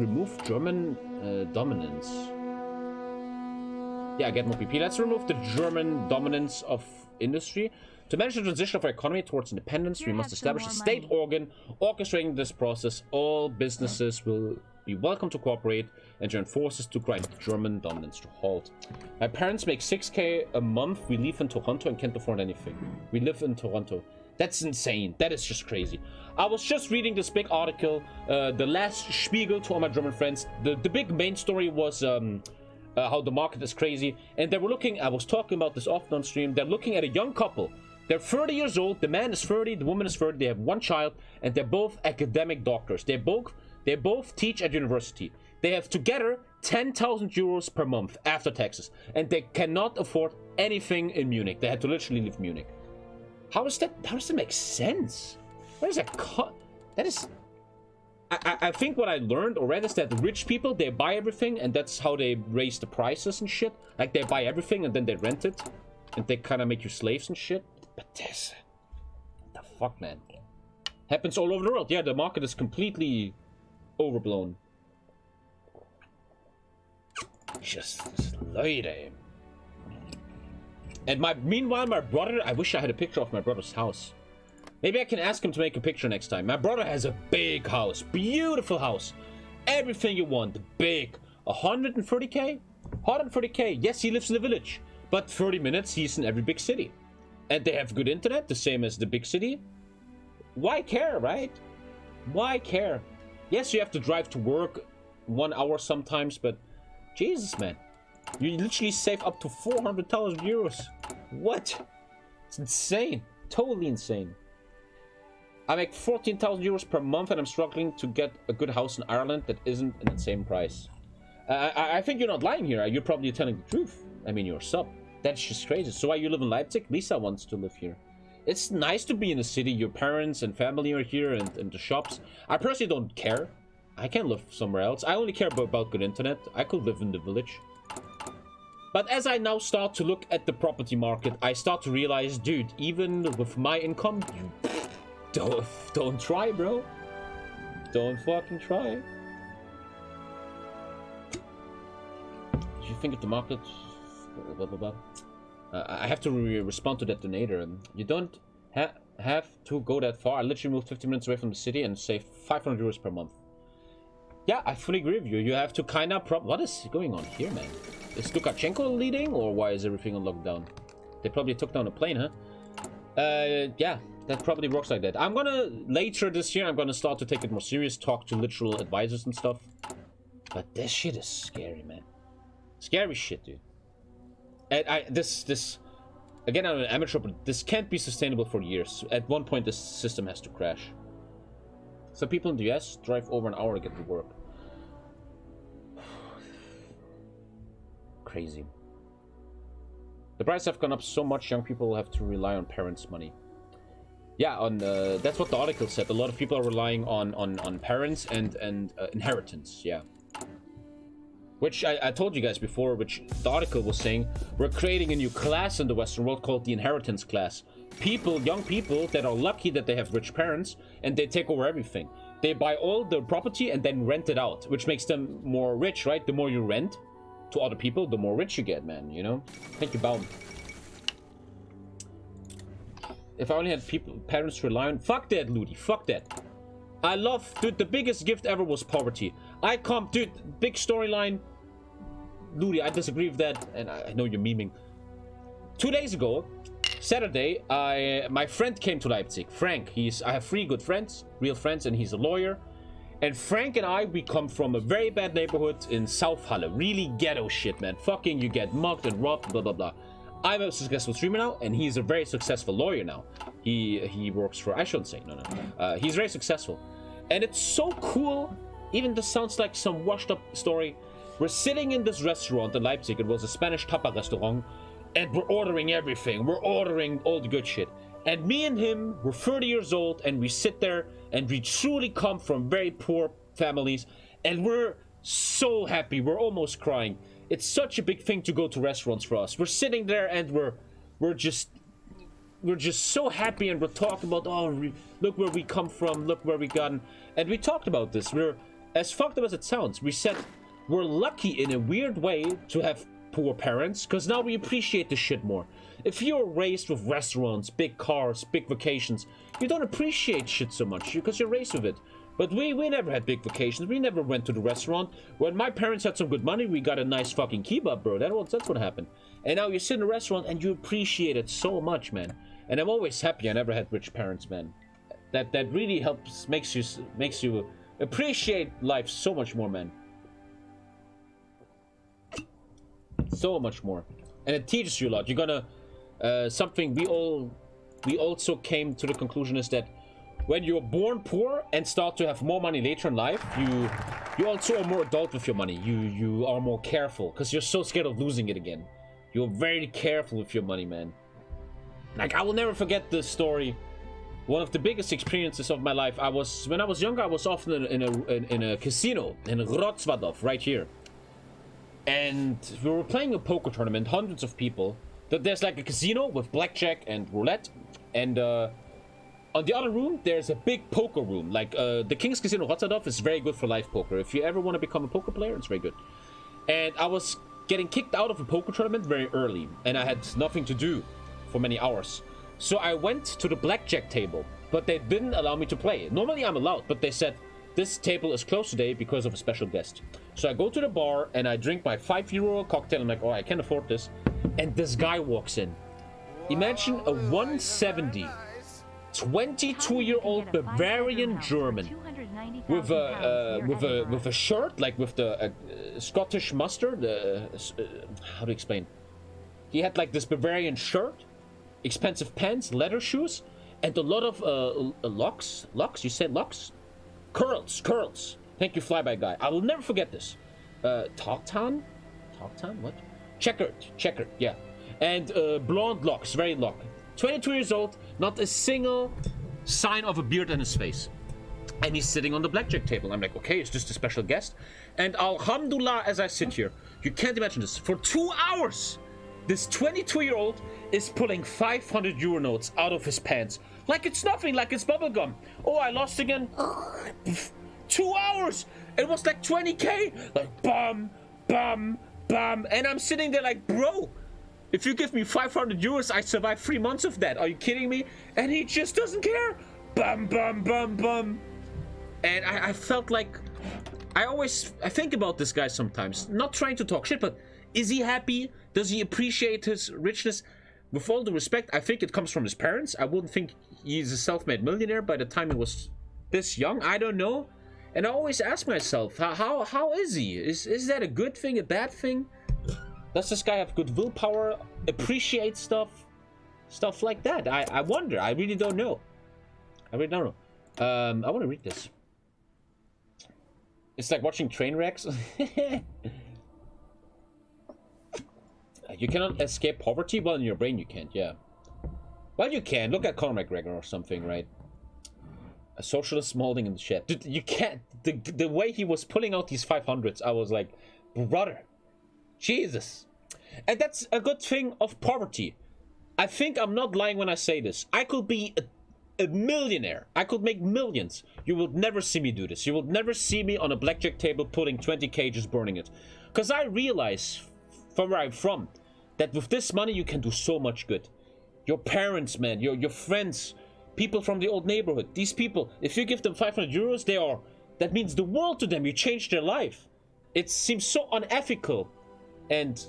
Remove German dominance. Yeah, get more PP. Let's remove the German dominance of industry. To manage the transition of our economy towards independence, we must establish a state organ orchestrating this process. All businesses will be welcome to cooperate and join forces to grind German dominance to halt. My parents make 6K a month. We live in Toronto and can't afford anything. We live in Toronto. That's insane. That is just crazy. I was just reading this big article, the last Spiegel, to all my German friends. The big main story was how the market is crazy. And they were looking, I was talking about this often on stream, they're looking at a young couple. They're 30 years old, the man is 30, the woman is 30, they have one child, and they're both academic doctors. They both teach at university. They have together 10,000 euros per month after taxes. And they cannot afford anything in Munich. They had to literally leave Munich. How does that make sense? What is that cut? That is... I think what I learned or read is that rich people, they buy everything, and that's how they raise the prices and shit. Like, they buy everything and then they rent it. And they kind of make you slaves and shit. But this... What the fuck, man? Happens all over the world. Yeah, the market is completely overblown. Just Leute. And meanwhile, my brother... I wish I had a picture of my brother's house. Maybe I can ask him to make a picture next time. My brother has a big house. Beautiful house. Everything you want. Big. 130k? 130k. Yes, he lives in the village. But 30 minutes, he's in every big city. And they have good internet, the same as the big city. Why care, right? Why care? Yes, you have to drive to work 1 hour sometimes, but... Jesus, man. You literally save up to 400,000 euros. What? It's insane. Totally insane. I make 14,000 euros per month and I'm struggling to get a good house in Ireland that isn't in the same price. I think you're not lying here. You're probably telling the truth. I mean, you're a sub. That's just crazy. So why you live in Leipzig? Lisa wants to live here. It's nice to be in a city. Your parents and family are here and the shops. I personally don't care. I can live somewhere else. I only care about good internet. I could live in the village. But as I now start to look at the property market, I start to realize, dude, even with my income, don't try, bro. Don't fucking try. Do you think of the market? Blah, blah, blah. I have to respond to that donator. You don't have to go that far. I literally moved 50 minutes away from the city and saved 500 euros per month. Yeah, I fully agree with you. You have to kind of... What is going on here, man? Is Lukashenko leading, or why is everything on lockdown? They probably took down a plane, huh? Yeah, that probably works like that. I'm gonna... Later this year, I'm gonna start to take it more serious, talk to literal advisors and stuff. But this shit is scary, man. Scary shit, dude. And again, I'm an amateur, but this can't be sustainable for years. At one point, this system has to crash. Some people in the US drive over an hour to get to work. Crazy. The prices have gone up so much, young people have to rely on parents' money. Yeah, that's what the article said. A lot of people are relying on parents and inheritance, yeah. Which I told you guys before, which the article was saying, we're creating a new class in the Western world called the inheritance class. Young people that are lucky that they have rich parents and they take over everything. They buy all the property and then rent it out, which makes them more rich, right? The more you rent to other people, the more rich you get, man, you know? Think about it. If I only had parents to rely on... Fuck that, Ludi. Fuck that. I love... Dude, the biggest gift ever was poverty. Dude, big storyline. Ludi, I disagree with that, and I know you're memeing. 2 days ago, Saturday, my friend came to Leipzig. Frank, I have 3 good friends, real friends, and he's a lawyer. And Frank and we come from a very bad neighborhood in South Halle. Really ghetto shit, man. Fucking, you get mugged and robbed, blah, blah, blah. I'm a successful streamer now, and he's a very successful lawyer now. He works for... I shouldn't say, no. He's very successful. And it's so cool. Even this sounds like some washed up story. We're sitting in this restaurant in Leipzig. It was a Spanish tapa restaurant. And we're ordering everything. We're ordering all the good shit. And me and him, we're 30 years old. And we sit there. And we truly come from very poor families. And we're so happy. We're almost crying. It's such a big thing to go to restaurants for us. We're sitting there and we're just so happy. And we're talking about, oh, look where we come from. Look where we gotten. And we talked about this. as fucked up as it sounds, we said we're lucky in a weird way to have poor parents, because now we appreciate the shit more. If you're raised with restaurants, big cars, big vacations, you don't appreciate shit so much because you're raised with it. But we never had big vacations. We never went to the restaurant. When my parents had some good money, we got a nice fucking kebab, bro. That's what happened. And now you sit in a restaurant and you appreciate it so much, man. And I'm always happy I never had rich parents, man. That really helps, makes you appreciate life so much more, man. So much more. And it teaches you a lot. You're gonna something we also came to the conclusion is that when you're born poor and start to have more money later in life, you also are more adult with your money. You are more careful because you're so scared of losing it again. You're very careful with your money, man. Like, I will never forget this story. One of the biggest experiences of my life. When I was younger, I was often in a casino in Wrocław, right here. And we were playing a poker tournament, hundreds of people. There's like a casino with blackjack and roulette. And on the other room, there's a big poker room. Like the King's Casino Wrocław is very good for live poker. If you ever want to become a poker player, it's very good. And I was getting kicked out of a poker tournament very early. And I had nothing to do for many hours. So I went to the blackjack table, but they didn't allow me to play. Normally I'm allowed, but they said, this table is closed today because of a special guest. So I go to the bar and I drink my €5 cocktail. I'm like, oh, I can't afford this. And this guy walks in. Imagine a 170, 22-year-old Bavarian German with a shirt, like with the Scottish mustard. How to explain? He had like this Bavarian shirt, expensive pants, leather shoes, and a lot of locks. Locks? You said locks? Curls. Thank you, flyby guy. I will never forget this. Tartan? What? Checkered, yeah. And blonde locks, very long. 22 years old, not a single sign of a beard on his face. And he's sitting on the blackjack table. I'm like, okay, it's just a special guest. And alhamdulillah, as I sit here, you can't imagine this. For 2 hours, this 22-year-old is pulling €500 notes out of his pants. Like it's nothing, like it's bubblegum. Oh, I lost again. 2 hours. It was like 20K. Like, bam, bam, bam. And I'm sitting there like, bro, if you give me €500, I survive 3 months of that. Are you kidding me? And he just doesn't care. Bam, bam, bam, bam. And I felt like, I think about this guy sometimes. Not trying to talk shit, but is he happy? Does he appreciate his richness? With all the respect, I think it comes from his parents. I wouldn't think he's a self-made millionaire by the time he was this young. I don't know. And I always ask myself, how is he? Is that a good thing, a bad thing? Does this guy have good willpower? Appreciate stuff like that? I wonder. I really don't know. I really don't know. I want to read this. It's like watching train wrecks. You cannot escape poverty? Well, in your brain you can't, yeah. Well, you can. Look at Conor McGregor or something, right? A socialist molding in the shed. Dude, you can't. The way he was pulling out these 500s, I was like, brother, Jesus. And that's a good thing of poverty. I think I'm not lying when I say this. I could be a millionaire. I could make millions. You will never see me do this. You will never see me on a blackjack table pulling 20K, just burning it. Because I realize, from where I'm from, that with this money you can do so much good. Your parents, man, your friends, people from the old neighborhood, these people, if you give them €500, that means the world to them. You change their life. It seems so unethical, and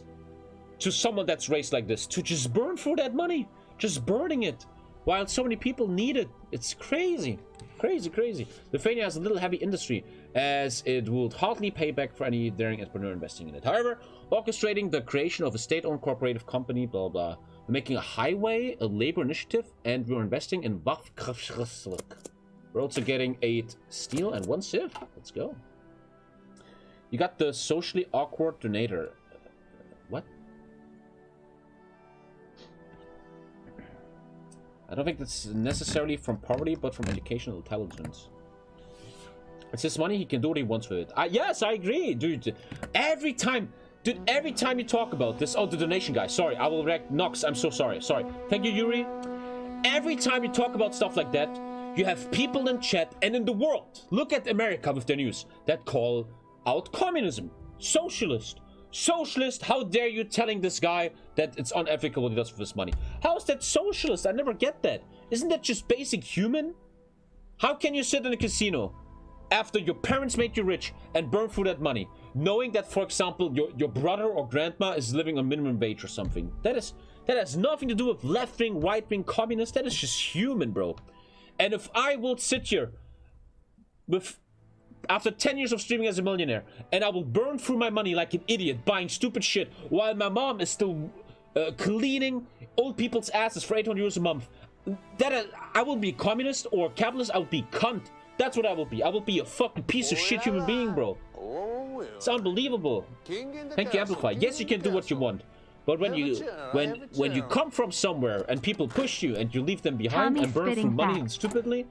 to someone that's raised like this, to just burn for that money, just burning it, while so many people need it. It's crazy. Lithuania has a little heavy industry, as it would hardly pay back for any daring entrepreneur investing in it. However, orchestrating the creation of a state-owned cooperative company, blah blah, we're making a highway, a labor initiative, and we're investing in Waffkraftwerk. We're also getting 8 steel and 1 civ. Let's go. You got the socially awkward donator. What? I don't think that's necessarily from poverty, but from educational intelligence. It's his money, he can do what he wants with it. Yes, I agree, dude. Every time you talk about this... Oh, the donation guy. Sorry, I will react. Nox, I'm so sorry. Sorry. Thank you, Yuri. Every time you talk about stuff like that, You have people in chat and in the world, look at America with their news, that call out communism. Socialist. Socialist, how dare you telling this guy that it's unethical what he does with his money? How is that socialist? I never get that. Isn't that just basic human? How can you sit in a casino after your parents made you rich and burn through that money, knowing that, for example, your brother or grandma is living on minimum wage or something? That has nothing to do with left-wing, right-wing communists. That is just human, bro. And if I will sit here with, after 10 years of streaming as a millionaire, and I will burn through my money like an idiot, buying stupid shit, while my mom is still cleaning old people's asses for 800 euros a month, I will be a communist or a capitalist. I will be cunt. That's what I will be. I will be a fucking piece of shit human being, bro. It's unbelievable. Thank you, Amplify. Yes, you can do what you want. But when you come from somewhere and people push you and you leave them behind and burn through money stupidly,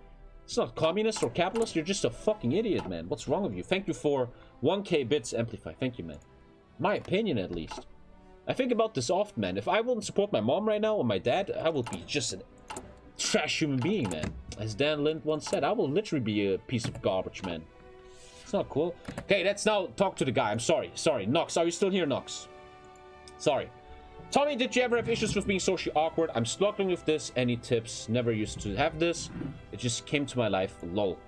it's not communist or capitalist. You're just a fucking idiot, man. What's wrong with you? Thank you for 1K bits, Amplify. Thank you, man. My opinion, at least. I think about this often, man. If I wouldn't support my mom right now or my dad, I would be just a trash human being, man. As Dan Lind once said, I will literally be a piece of garbage, man. It's not cool. Okay, let's now talk to the guy. I'm sorry. Sorry. Nox, are you still here, Nox? Sorry. Tommy, did you ever have issues with being socially awkward? I'm struggling with this. Any tips? Never used to have this. It just came to my life. Lol.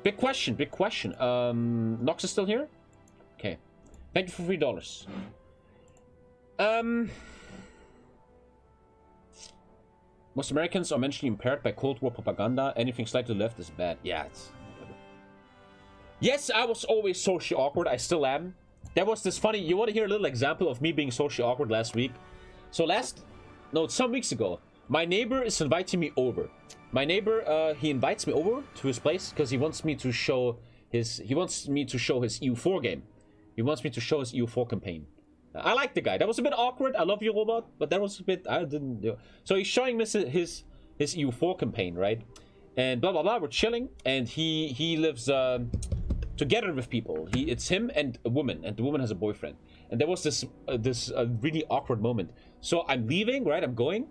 Big question. Big question. Nox is still here? Okay. Thank you for $3. Most Americans are mentally impaired by Cold War propaganda. Anything slightly left is bad. Yeah, it's... Yes, I was always socially awkward. I still am. There was this funny... You want to hear a little example of me being socially awkward last week? So some weeks ago, my neighbor is inviting me over. My neighbor, he invites me over to his place because he wants me to show his... He wants me to show his EU4 game. He wants me to show his EU4 campaign. I like the guy. That was a bit awkward. I love you, Robot, but that was a bit... I didn't do... So he's showing me his EU4 campaign, right? And blah, blah, blah. We're chilling. And he lives together with people. It's him and a woman. And the woman has a boyfriend. And there was this really awkward moment. So I'm leaving, right? I'm going.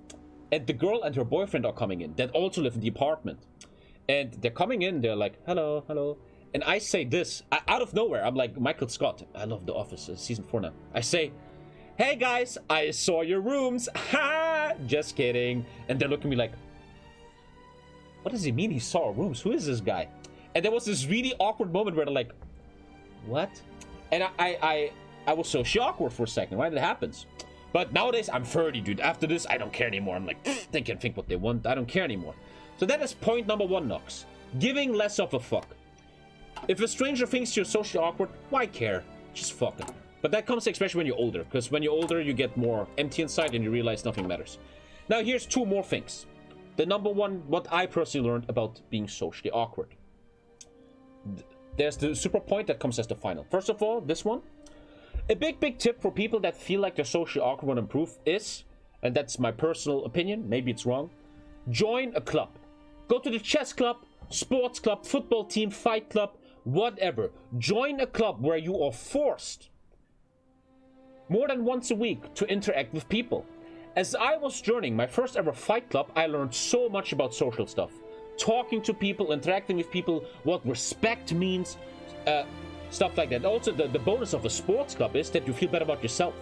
And the girl and her boyfriend are coming in. That also live in the apartment. And they're coming in. They're like, hello, hello. And I say this, out of nowhere, I'm like Michael Scott. I love The Office, season 4 now. I say, hey guys, I saw your rooms. Ha! Just kidding. And they're looking at me like, what does he mean he saw our rooms? Who is this guy? And there was this really awkward moment where they're like, what? And I was so awkward for a second, right? It happens. But nowadays, I'm 30, dude. After this, I don't care anymore. I'm like, they can think what they want. I don't care anymore. So that is point number 1, Nox. Giving less of a fuck. If a stranger thinks you're socially awkward, why care? Just fuck it. But that comes especially when you're older, because when you're older, you get more empty inside and you realize nothing matters. Now, here's 2 more things. The number 1, what I personally learned about being socially awkward. There's the super point that comes as the final. First of all, this one. A big tip for people that feel like they're socially awkward want to improve is, and that's my personal opinion, maybe it's wrong, join a club. Go to the chess club, sports club, football team, fight club, whatever. Join a club where you are forced more than once a week to interact with people. As I was joining my first ever fight club, I learned so much about social stuff. Talking to people, interacting with people, what respect means, stuff like that. Also, the bonus of a sports club is that you feel better about yourself.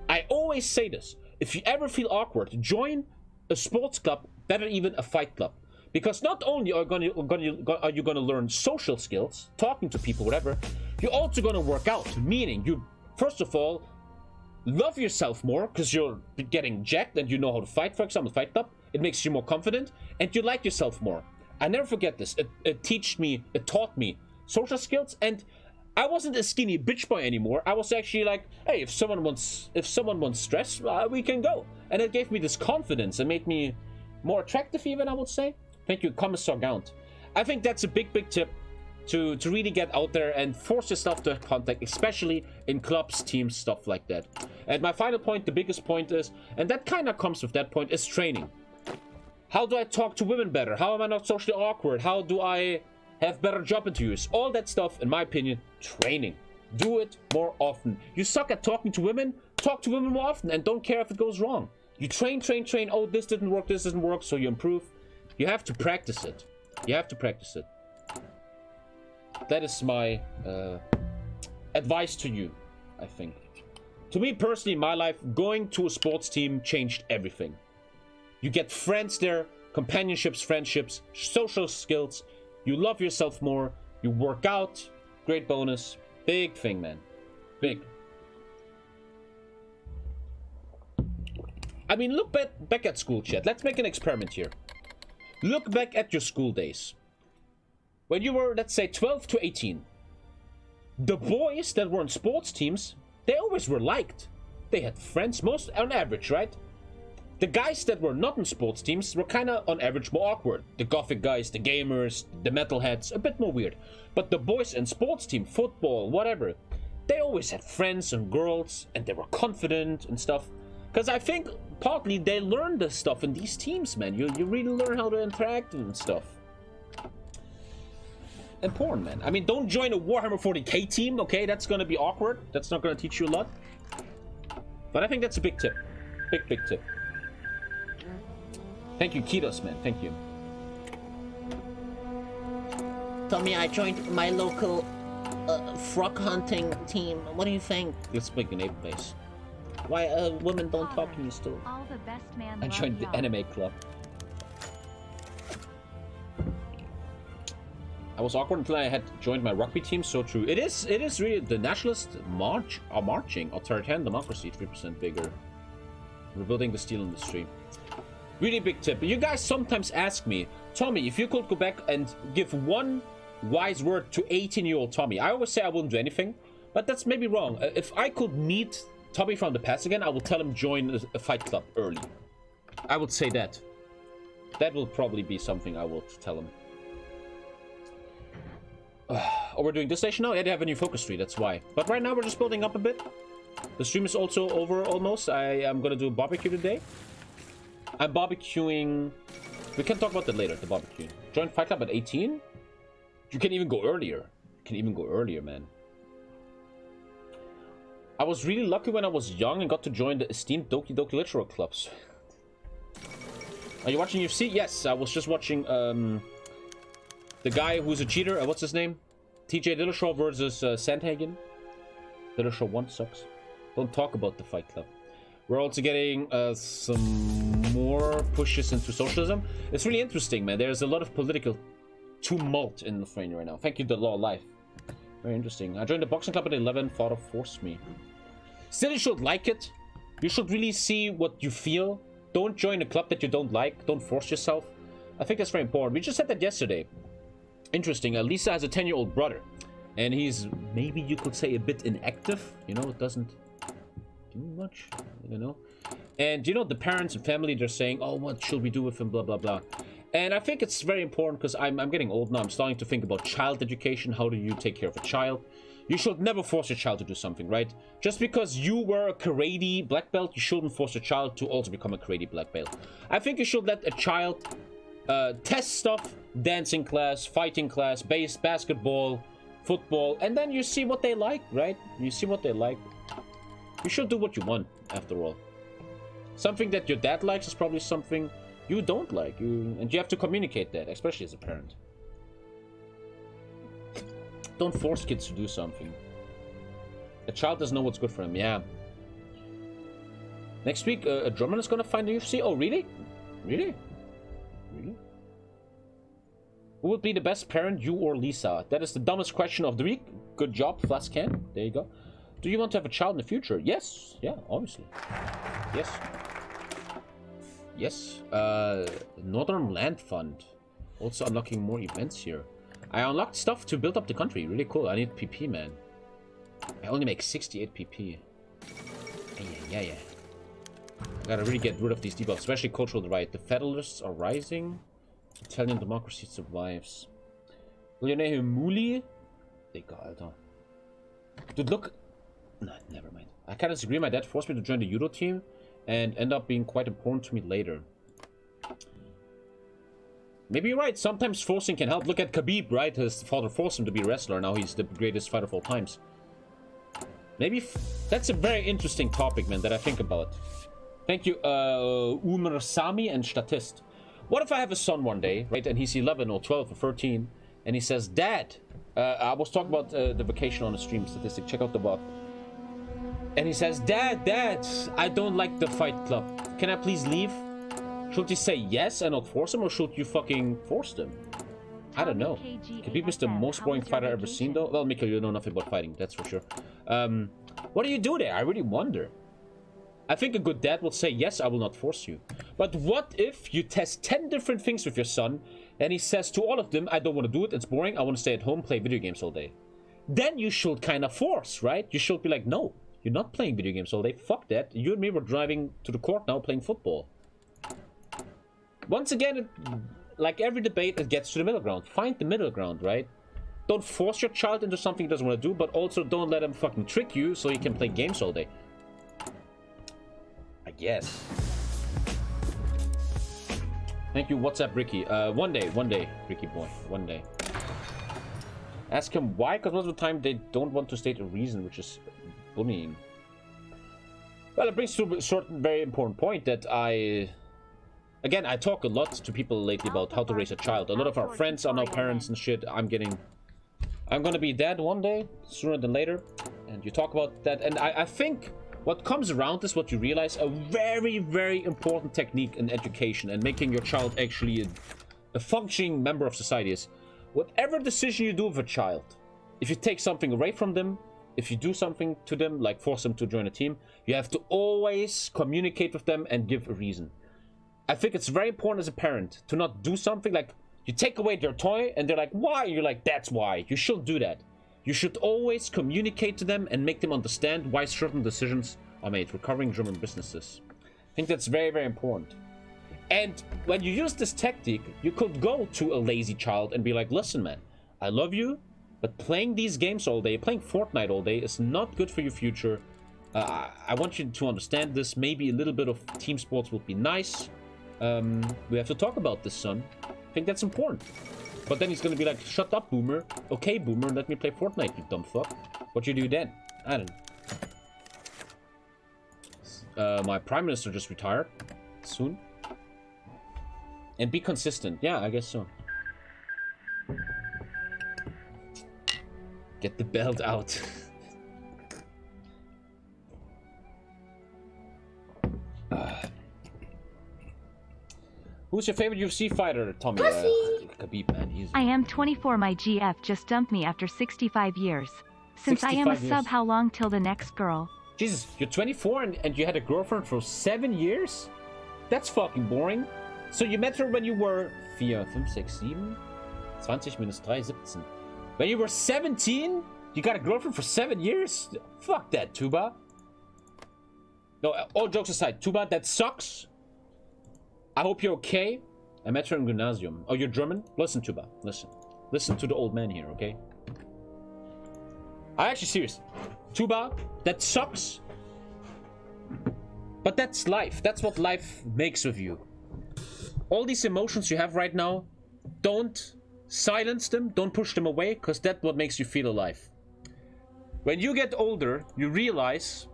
I always say this. If you ever feel awkward, join a sports club, better even a fight club. Because not only are you going to learn social skills, talking to people, whatever, you're also going to work out. Meaning, you, first of all, love yourself more because you're getting jacked and you know how to fight, for example, fight club. It makes you more confident and you like yourself more. I never forget this. It taught me social skills, and I wasn't a skinny bitch boy anymore. I was actually like, hey, if someone wants stress, we can go. And it gave me this confidence and made me more attractive even, I would say. Thank you, Commissar Gaunt. I think that's a big tip to really get out there and force yourself to have contact, especially in clubs, teams, stuff like that. And my final point, the biggest point is, and that kind of comes with that point, is training. How do I talk to women better? How am I not socially awkward? How do I have better job interviews? All that stuff, in my opinion, training. Do it more often. You suck at talking to women, talk to women more often and don't care if it goes wrong. You train. Oh, this didn't work, so you improve. You have to practice it. You have to practice it. That is my advice to you, I think. To me personally, in my life, going to a sports team changed everything. You get friends there, companionships, friendships, social skills. You love yourself more. You work out. Great bonus. Big thing, man. Big. I mean, look back at school, chat. Let's make an experiment here. Look back at your school days. When you were, let's say, 12 to 18. The boys that were on sports teams, they always were liked. They had friends, most on average, right? The guys that were not in sports teams were kind of, on average, more awkward. The gothic guys, the gamers, the metalheads, a bit more weird. But the boys in sports team, football, whatever, they always had friends and girls, and they were confident and stuff. Because I think, partly, they learned this stuff in these teams, man. You really learn how to interact and stuff. Important, man. I mean, don't join a Warhammer 40k team, okay? That's gonna be awkward. That's not gonna teach you a lot. But I think that's a big tip. Big tip. Thank you, Kidos, man. Thank you. Tommy, I joined my local frog hunting team. What do you think? Let's make an ape base. Why women don't talk to me still? All the best man I joined the anime club. I was awkward until I had joined my rugby team. So true. It is really the nationalists are marching. Authoritarian democracy 3% bigger. Rebuilding the steel industry. Really big tip. You guys sometimes ask me, Tommy, if you could go back and give one wise word to 18-year-old Tommy. I always say I wouldn't do anything, but that's maybe wrong. If I could meet Tommy from the past again, I will tell him join a fight club early. I would say that. That will probably be something I will tell him. Oh, we're doing this station now? Yeah, they have a new focus tree, that's why. But right now we're just building up a bit. The stream is also over almost. I am gonna do a barbecue today. I'm barbecuing... We can talk about that later, the barbecue. Join Fight Club at 18? You can even go earlier. You can even go earlier, man. I was really lucky when I was young and got to join the esteemed Doki Doki Literal Clubs. Are you watching UFC? Yes, I was just watching the guy who's a cheater. What's his name? TJ Dillashaw versus Sandhagen. Dillashaw 1 sucks. Don't talk about the Fight Club. We're also getting some more pushes into socialism. It's really interesting, man. There's a lot of political tumult in Lithuania right now. Thank you, The Law of Life. Very interesting. I joined the boxing club at 11. Father forced me. Still, you should like it. You should really see what you feel. Don't join a club that you don't like. Don't force yourself. I think that's very important. We just said that yesterday. Interesting. Lisa has a 10-year-old brother. And he's, maybe you could say, a bit inactive. You know, it doesn't do much, you know. And, you know, the parents and family, they're saying, oh, what should we do with him, blah, blah, blah. And I think it's very important because I'm getting old now. I'm starting to think about child education. How do you take care of a child? You should never force your child to do something, right? Just because you were a karate black belt, you shouldn't force your child to also become a karate black belt. I think you should let a child test stuff, dancing class, fighting class, basketball, football, and then you see what they like, right? You see what they like. You should do what you want, after all. Something that your dad likes is probably something you don't like. And you have to communicate that, especially as a parent. Don't force kids to do something. A child doesn't know what's good for him, yeah. Next week, a German is gonna find the UFC? Oh, really? Really? Really? Who would be the best parent, you or Lisa? That is the dumbest question of the week. Good job, Flascan. There you go. Do you want to have a child in the future? Yes. Yeah, obviously. Yes. Yes. Northern Land Fund. Also unlocking more events here. I unlocked stuff to build up the country. Really cool. I need PP, man. I only make 68 PP. Yeah. I gotta really get rid of these debuffs, especially cultural divide. The Federalists are rising. Italian democracy survives. Millionaire Muli? Digga, Alter. Dude, look. No, never mind. I kind of disagree. My dad forced me to join the judo team and end up being quite important to me later. Maybe you're right. Sometimes forcing can help. Look at Khabib, right? His father forced him to be a wrestler. Now he's the greatest fighter of all times. Maybe that's a very interesting topic, man, that I think about. Thank you, Umar Sami and Statist. What if I have a son one day, right, and he's 11 or 12 or 13, and he says, Dad, I was talking about the vacation on the stream statistic, check out the VOD. And he says, Dad, I don't like the Fight Club. Can I please leave? Should you say yes and not force him, or should you fucking force them? I don't know. Khabib is the most boring fighter I've ever seen, though. Well, Mikkel, you know nothing about fighting, that's for sure. What do you do there? I really wonder. I think a good dad will say, yes, I will not force you. But what if you test 10 different things with your son, and he says to all of them, I don't want to do it, it's boring, I want to stay at home, play video games all day. Then you should kind of force, right? You should be like, no, you're not playing video games all day, fuck that. You and me were driving to the court now playing football. Once again, like every debate, it gets to the middle ground. Find the middle ground, right? Don't force your child into something he doesn't want to do, but also don't let him fucking trick you so you can play games all day. I guess. Thank you, what's up, Ricky? One day, Ricky boy, one day. Ask him why, because most of the time they don't want to state a reason, which is bullying. Well, it brings to a certain very important point that Again, I talk a lot to people lately about how to raise a child. A lot of our friends are now parents and shit. I'm gonna be dad one day, sooner than later. And you talk about that. And I think what comes around is what you realize, a very, very important technique in education and making your child actually a functioning member of society is, whatever decision you do with a child, if you take something away from them, if you do something to them, like force them to join a team, you have to always communicate with them and give a reason. I think it's very important as a parent to not do something like you take away their toy and they're like, why? You're like, that's why. You should do that. You should always communicate to them and make them understand why certain decisions are made. Recovering German businesses. I think that's very, very important. And when you use this tactic, you could go to a lazy child and be like, listen, man, I love you, but playing these games all day, playing Fortnite all day is not good for your future. I want you to understand this. Maybe a little bit of team sports would be nice. We have to talk about this, son. I think that's important. But then he's gonna be like, shut up, boomer. Okay, boomer, let me play Fortnite, you dumb fuck. What you do then? I don't know. My prime minister just retired. Soon. And be consistent. Yeah, I guess so. Get the belt out. Who's your favorite UFC fighter, Tommy? Khabib, man. I am 24. My GF just dumped me after 65 years. Since 65 I am a sub, how long till the next girl? Jesus, you're 24 and you had a girlfriend for 7 years? That's fucking boring. So you met her when you were 4, 5, 6, 7? 20 minus 3, 17. When you were 17? You got a girlfriend for 7 years? Fuck that, Tuba. No, all jokes aside, Tuba, that sucks. I hope you're okay. I met her in gymnasium. Oh, you're German? Listen, Tuba. Listen. Listen to the old man here, okay? I'm actually serious. Tuba, that sucks. But that's life. That's what life makes of you. All these emotions you have right now, don't silence them. Don't push them away, because that's what makes you feel alive. When you get older, you realize,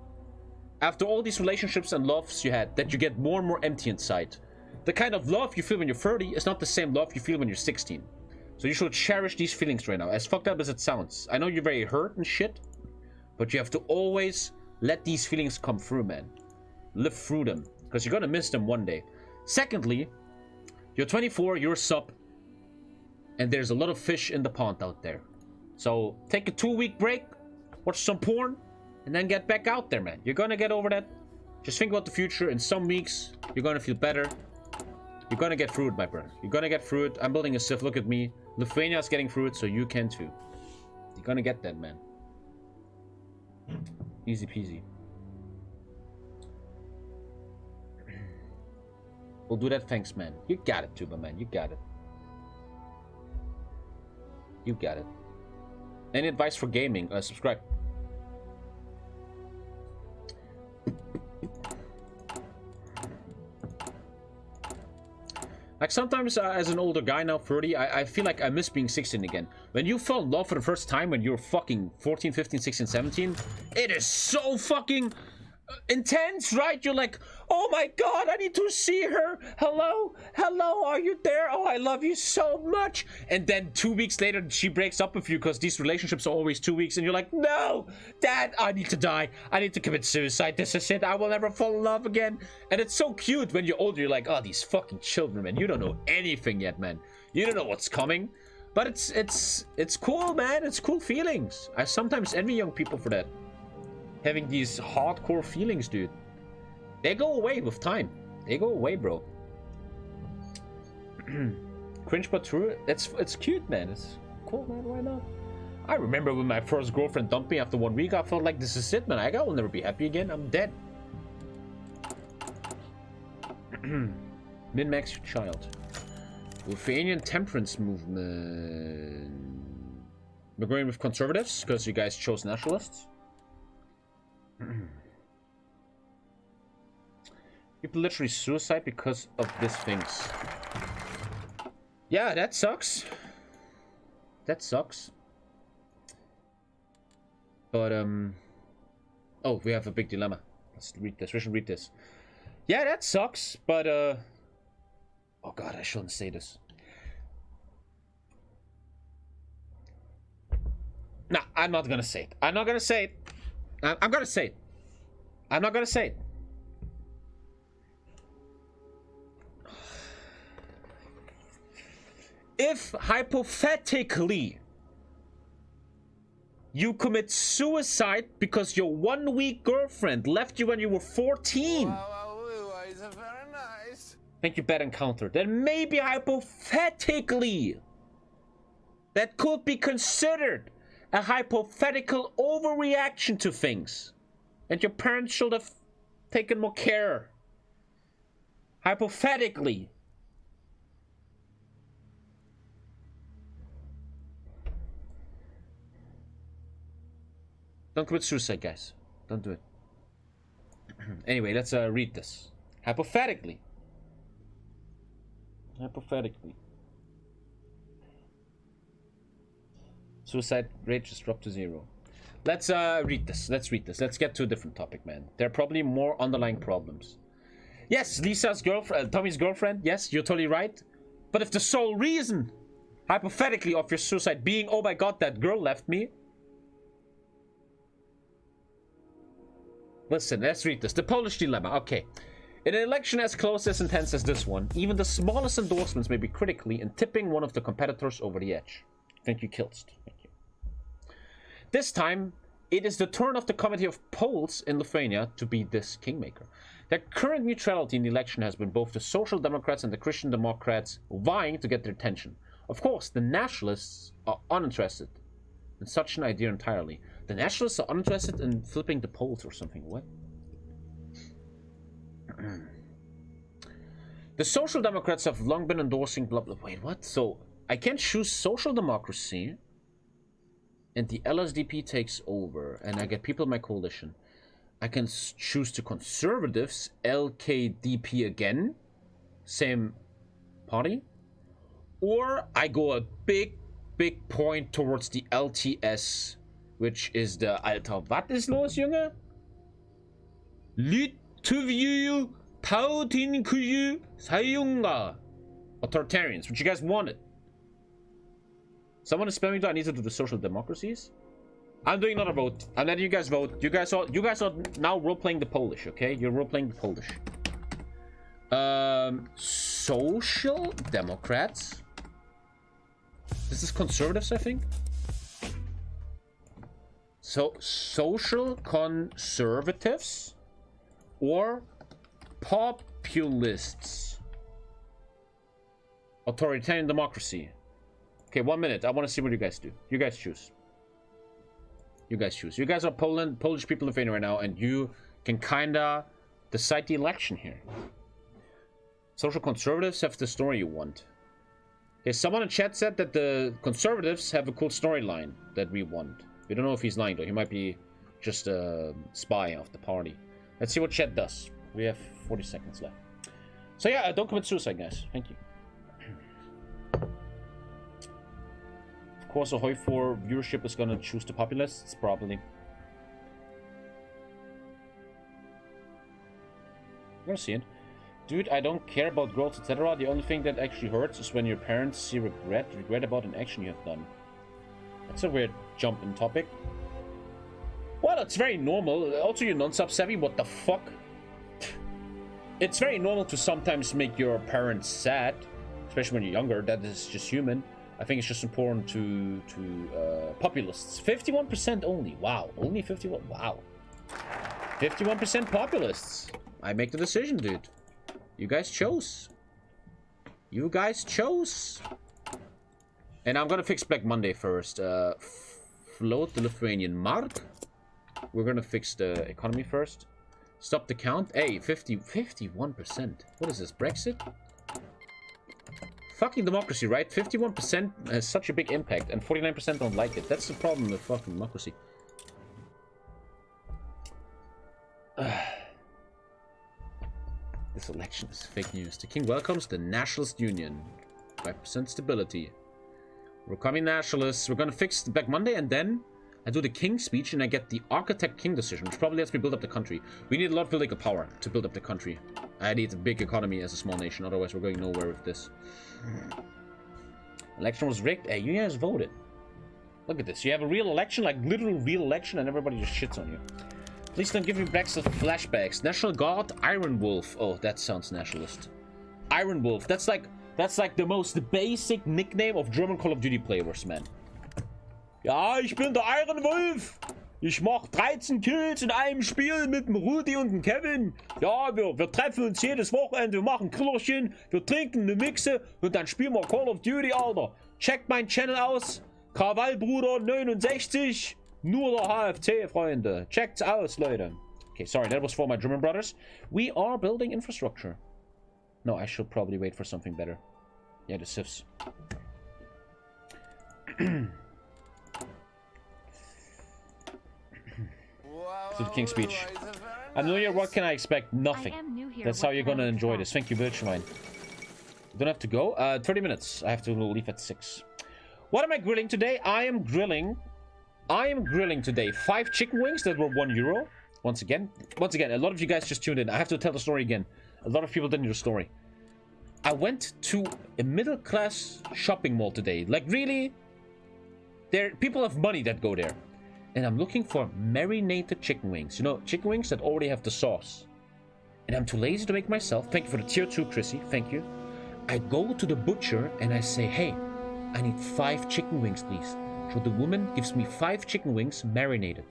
after all these relationships and loves you had, that you get more and more empty inside. The kind of love you feel when you're 30 is not the same love you feel when you're 16. So you should cherish these feelings right now, as fucked up as it sounds. I know you're very hurt and shit, but you have to always let these feelings come through, man. Live through them, because you're gonna miss them one day. Secondly, you're 24, you're a sub, and there's a lot of fish in the pond out there. So take a 2-week break, watch some porn, and then get back out there, man. You're gonna get over that. Just think about the future. In some weeks, you're gonna feel better. You're gonna get through it, my brother. You're gonna get through it. I'm building a Civ. Look at me. Lithuania is getting through it, so you can too. You're gonna get that, man. Easy peasy. We'll do that. Thanks, man. You got it, Tuba, man. You got it. You got it. Any advice for gaming? Subscribe. Like sometimes as an older guy now, 30, I feel like I miss being 16 again. When you fell in love for the first time when you're fucking 14, 15, 16, 17, it is so fucking intense, right? You're like, Oh my god, I need to see her. Hello? Hello, are you there? Oh, I love you so much. And then 2 weeks later, she breaks up with you because these relationships are always 2 weeks. And you're like, no, Dad, I need to die. I need to commit suicide. This is it. I will never fall in love again. And it's so cute when you're older. You're like, oh, these fucking children, man. You don't know anything yet, man. You don't know what's coming. But it's cool, man. It's cool feelings. I sometimes envy young people for that. Having these hardcore feelings, dude. They go away with time. They go away, bro. Cringe but true. It's cute, man. It's cool, man. Why not? I remember when my first girlfriend dumped me after 1 week. I felt like this is it, man. I will never be happy again. I'm dead. Min-max your child. Lithuanian temperance movement. We're going with conservatives because you guys chose nationalists. People literally suicide because of these things. Yeah, that sucks. That sucks. But oh, we have a big dilemma. Let's read this. We should read this. Yeah, that sucks, but oh god, I shouldn't say this. Nah, I'm not gonna say it. I'm not gonna say it. I'm gonna say it. I'm not gonna say it. If hypothetically you commit suicide because your 1 week girlfriend left you when you were 14. It's very nice. Thank you, bad encounter. Then maybe hypothetically that could be considered a hypothetical overreaction to things. And your parents should have taken more care. Hypothetically. Don't commit suicide, guys. Don't do it. Anyway, let's read this. Hypothetically. Hypothetically. Suicide rate just dropped to 0. Let's read this. Let's read this. Let's get to a different topic, man. There are probably more underlying problems. Yes, Lisa's girlfriend, Tommy's girlfriend. Yes, you're totally right. But if the sole reason, hypothetically, of your suicide being, oh my god, that girl left me. Listen, let's read this. The Polish dilemma. Okay. In an election as close as intense as this one, even the smallest endorsements may be critically in tipping one of the competitors over the edge. Thank you, Kilst. Thank you. This time, it is the turn of the Committee of Polls in Lithuania to be this kingmaker. Their current neutrality in the election has been both the Social Democrats and the Christian Democrats vying to get their attention. Of course, the Nationalists are uninterested in such an idea entirely. The Nationalists are uninterested in flipping the polls or something. What? The Social Democrats have long been endorsing blah blah. Wait, what? So I can choose social democracy, and the LSDP takes over, and I get people in my coalition. I can choose the conservatives, LKDP again, same party, or I go a big point towards the LTS, which is the Alter. Was ist los, Junge? Lithuania Tautinkuyu Sayunga. Authoritarians, which you guys wanted. Someone is spamming. Do I need to do the social democracies? I'm doing another vote. I'm letting you guys vote. You guys are now role-playing the Polish, okay? You're role-playing the Polish. Social Democrats. This is conservatives, I think. So, social conservatives or populists. Authoritarian democracy. Okay, 1 minute. I want to see what you guys do. You guys choose. You guys choose. You guys are Polish people in Lithuania right now, and you can kinda decide the election here. Social conservatives have the story you want. Okay, someone in chat said that the conservatives have a cool storyline that we want. We don't know if he's lying though. He might be just a spy of the party. Let's see what chat does. We have 40 seconds left. So yeah, don't commit suicide, guys. Thank you. Of course, a HOI4 viewership is gonna choose the populists, probably. gonna see it. Dude, I don't care about growth, etc. The only thing that actually hurts is when your parents see regret about an action you have done. That's a weird jump in topic. Well, it's very normal. Also, you're non-sub savvy. What the fuck? It's very normal to sometimes make your parents sad, especially when you're younger. That is just human. I think it's just important to populists. 51% only. Wow. Only 51. Wow. 51% populists. I make the decision, dude. You guys chose. You guys chose. And I'm gonna fix Black Monday first. Float the Lithuanian mark. We're gonna fix the economy first. Stop the count. Hey, 51%. What is this, Brexit? Fucking democracy, right? 51% has such a big impact, and 49% don't like it. That's the problem with fucking democracy. This election is fake news. The king welcomes the Nationalist Union. 5% stability. We're coming nationalists. We're gonna fix the Black Monday, and then I do the king speech, and I get the architect king decision, which probably lets me build up the country. We need a lot of political power to build up the country. I need a big economy as a small nation, otherwise we're going nowhere with this. Election was rigged. Hey, you guys voted. Look at this. You have a real election, like literal real election, and everybody just shits on you. Please don't give me Brexit flashbacks. National Guard, Iron Wolf. Oh, that sounds nationalist. Iron Wolf. That's like the most basic nickname of German Call of Duty players, man. Ja, ich bin der Iron Wolf. Ich mach 13 Kills in einem Spiel mit dem Rudi und dem Kevin. Ja, wir treffen uns jedes Wochenende, wir machen Grillerchen, wir trinken eine Mixe und dann spielen wir Call of Duty, Alter. Checkt mein Channel aus. Krawallbruder 69. Nur der HFC, Freunde. Checkt's aus, Leute. Okay, sorry, that was for my German brothers. We are building infrastructure. No, I should probably wait for something better. Yeah, the civs. To the King's Speech. I'm new here, what can I expect? Nothing. That's how you're gonna enjoy this. Thank you, Wildschwein. You don't have to go. 30 minutes. I have to leave at 6. What am I grilling today? I am grilling today 5 chicken wings that were €1. Once again, a lot of you guys just tuned in. I have to tell the story again. A lot of people didn't hear the story. I went to a middle-class shopping mall today. Like, really? People have money that go there. And I'm looking for marinated chicken wings. You know, chicken wings that already have the sauce. And I'm too lazy to make myself. Thank you for the tier 2, Chrissy. Thank you. I go to the butcher and I say, hey, I need 5 chicken wings, please. So the woman gives me 5 chicken wings marinated.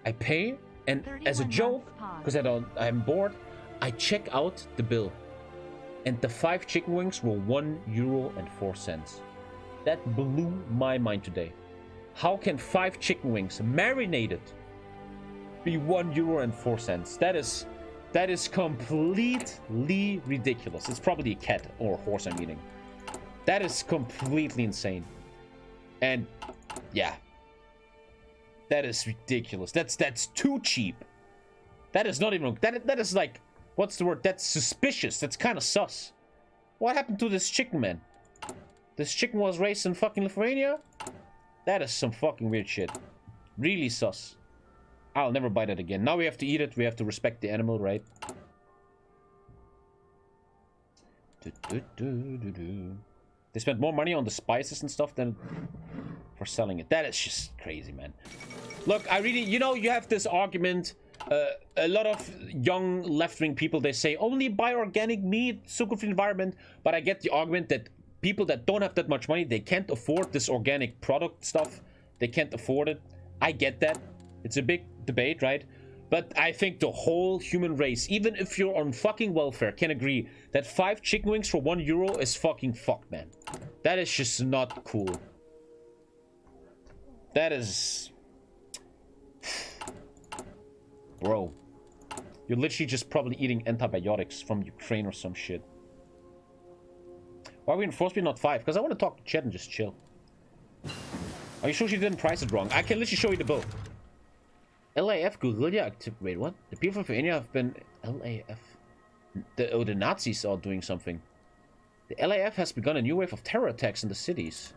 I pay, and as a joke, because I'm bored, I check out the bill. And the 5 chicken wings were €1.04. That blew my mind today. How can 5 chicken wings marinated be €1.04? That is completely ridiculous. It's probably a cat or a horse I'm eating. That is completely insane. And yeah, that is ridiculous. That's too cheap. That is not even that is like, what's the word? That's suspicious. That's kind of sus. What happened to this chicken, man? This chicken was raised in fucking Lithuania? That is some fucking weird shit. Really sus. I'll never buy that again. Now we have to eat it. We have to respect the animal, right? They spent more money on the spices and stuff than for selling it. That is just crazy, man. Look, I really... You know, you have this argument. A lot of young left-wing people, they say, only buy organic meat, so good for the environment. But I get the argument that people that don't have that much money, they can't afford this organic product stuff. They can't afford it. I get that. It's a big debate, right? But I think the whole human race, even if you're on fucking welfare, can agree that 5 chicken wings for €1 is fucking fucked, man. That is just not cool. That is... Bro. You're literally just probably eating antibiotics from Ukraine or some shit. Why are we in 4 speed, not 5? Because I want to talk to chat and just chill. Are you sure she didn't price it wrong? I can literally show you the bill. LAF guerrilla active. Wait, what? The people of Lithuania have been... LAF? The Nazis are doing something. The LAF has begun a new wave of terror attacks in the cities.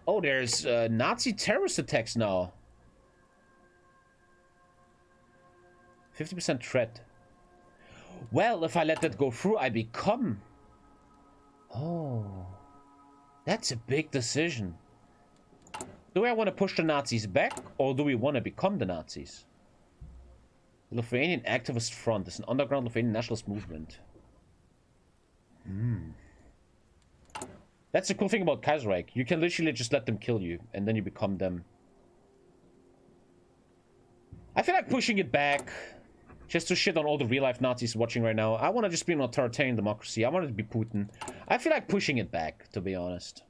Oh, there's Nazi terrorist attacks now. 50% threat. Well, if I let that go through, I become... Oh. That's a big decision. Do I want to push the Nazis back, or do we want to become the Nazis? The Lithuanian Activist Front is an underground Lithuanian nationalist movement. That's the cool thing about Kaiserreich. You can literally just let them kill you, and then you become them. I feel like pushing it back, just to shit on all the real-life Nazis watching right now. I want to just be an authoritarian democracy. I want it to be Putin. I feel like pushing it back, to be honest.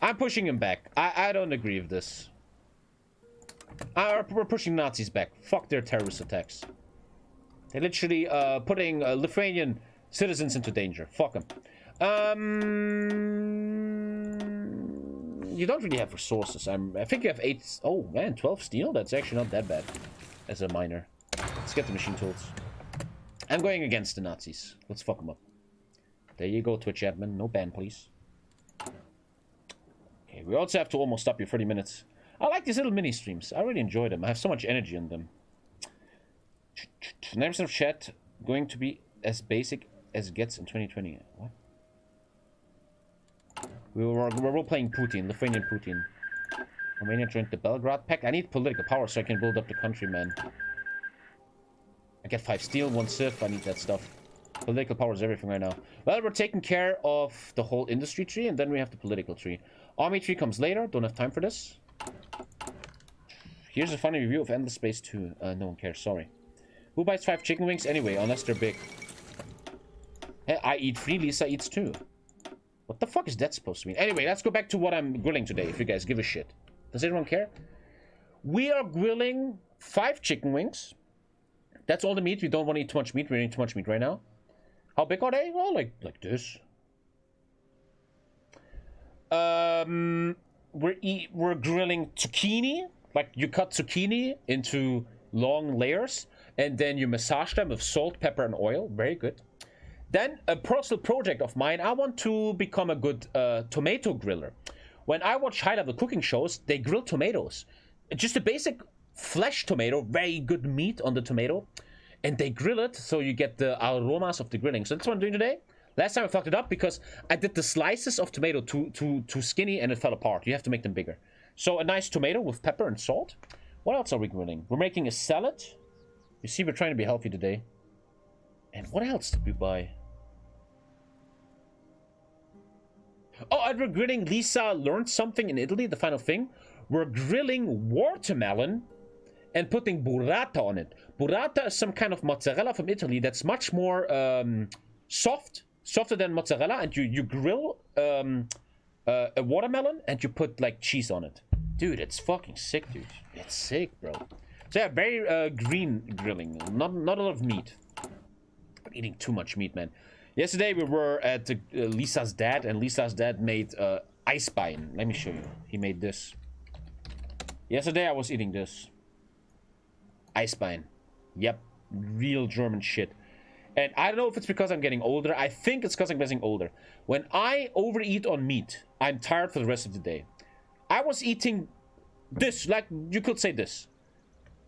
I'm pushing him back. I don't agree with this. We're pushing Nazis back. Fuck their terrorist attacks. They're literally putting Lithuanian citizens into danger. Fuck them. You don't really have resources. I think you have 8... Oh, man, 12 steel? That's actually not that bad as a miner. Let's get the machine tools. I'm going against the Nazis. Let's fuck them up. There you go, Twitch admin. No ban, please. Okay, we also have to almost stop you 30 minutes. I like these little mini streams. I really enjoy them. I have so much energy in them. 9% of chat going to be as basic as it gets in 2020. What? We're role-playing Putin, Lithuanian Putin. Romania joined the Belgrade Pact. I need political power so I can build up the country, man. I get 5 steel, 1 civ. I need that stuff. Political power is everything right now. Well, we're taking care of the whole industry tree, and then we have the political tree. Army tree comes later. Don't have time for this. Here's a funny review of Endless Space 2. No one cares, sorry. Who buys 5 chicken wings anyway, unless they're big? Hey, I eat 3, Lisa eats 2. What the fuck is that supposed to mean? Anyway, let's go back to what I'm grilling today, if you guys give a shit. Does anyone care? We are grilling 5 chicken wings. That's all the meat. We don't want to eat too much meat. We're eating too much meat right now. How big are they? Oh, like this. We're grilling zucchini. Like, you cut zucchini into long layers, and then you massage them with salt, pepper, and oil. Very good. Then, a personal project of mine, I want to become a good tomato griller. When I watch high-level cooking shows, they grill tomatoes. Just a basic flesh tomato, very good meat on the tomato. And they grill it, so you get the aromas of the grilling. So that's what I'm doing today. Last time I fucked it up because I did the slices of tomato too skinny and it fell apart. You have to make them bigger. So a nice tomato with pepper and salt. What else are we grilling? We're making a salad. You see, we're trying to be healthy today. And what else did we buy? Oh, and we're grilling Lisa Learned Something in Italy, the final thing. We're grilling watermelon and putting burrata on it. Burrata is some kind of mozzarella from Italy that's much more softer than mozzarella, and you grill a watermelon and you put like cheese on it. Dude, it's fucking sick, dude. It's sick, bro. So yeah, very green grilling. Not a lot of meat. I'm eating too much meat, man. Yesterday we were at Lisa's dad, and Lisa's dad made Eisbein. Let me show you. He made this. Yesterday I was eating this. Eisbein. Yep. Real German shit. And I don't know if it's because I'm getting older. I think it's because I'm getting older. When I overeat on meat, I'm tired for the rest of the day. I was eating this, like you could say this.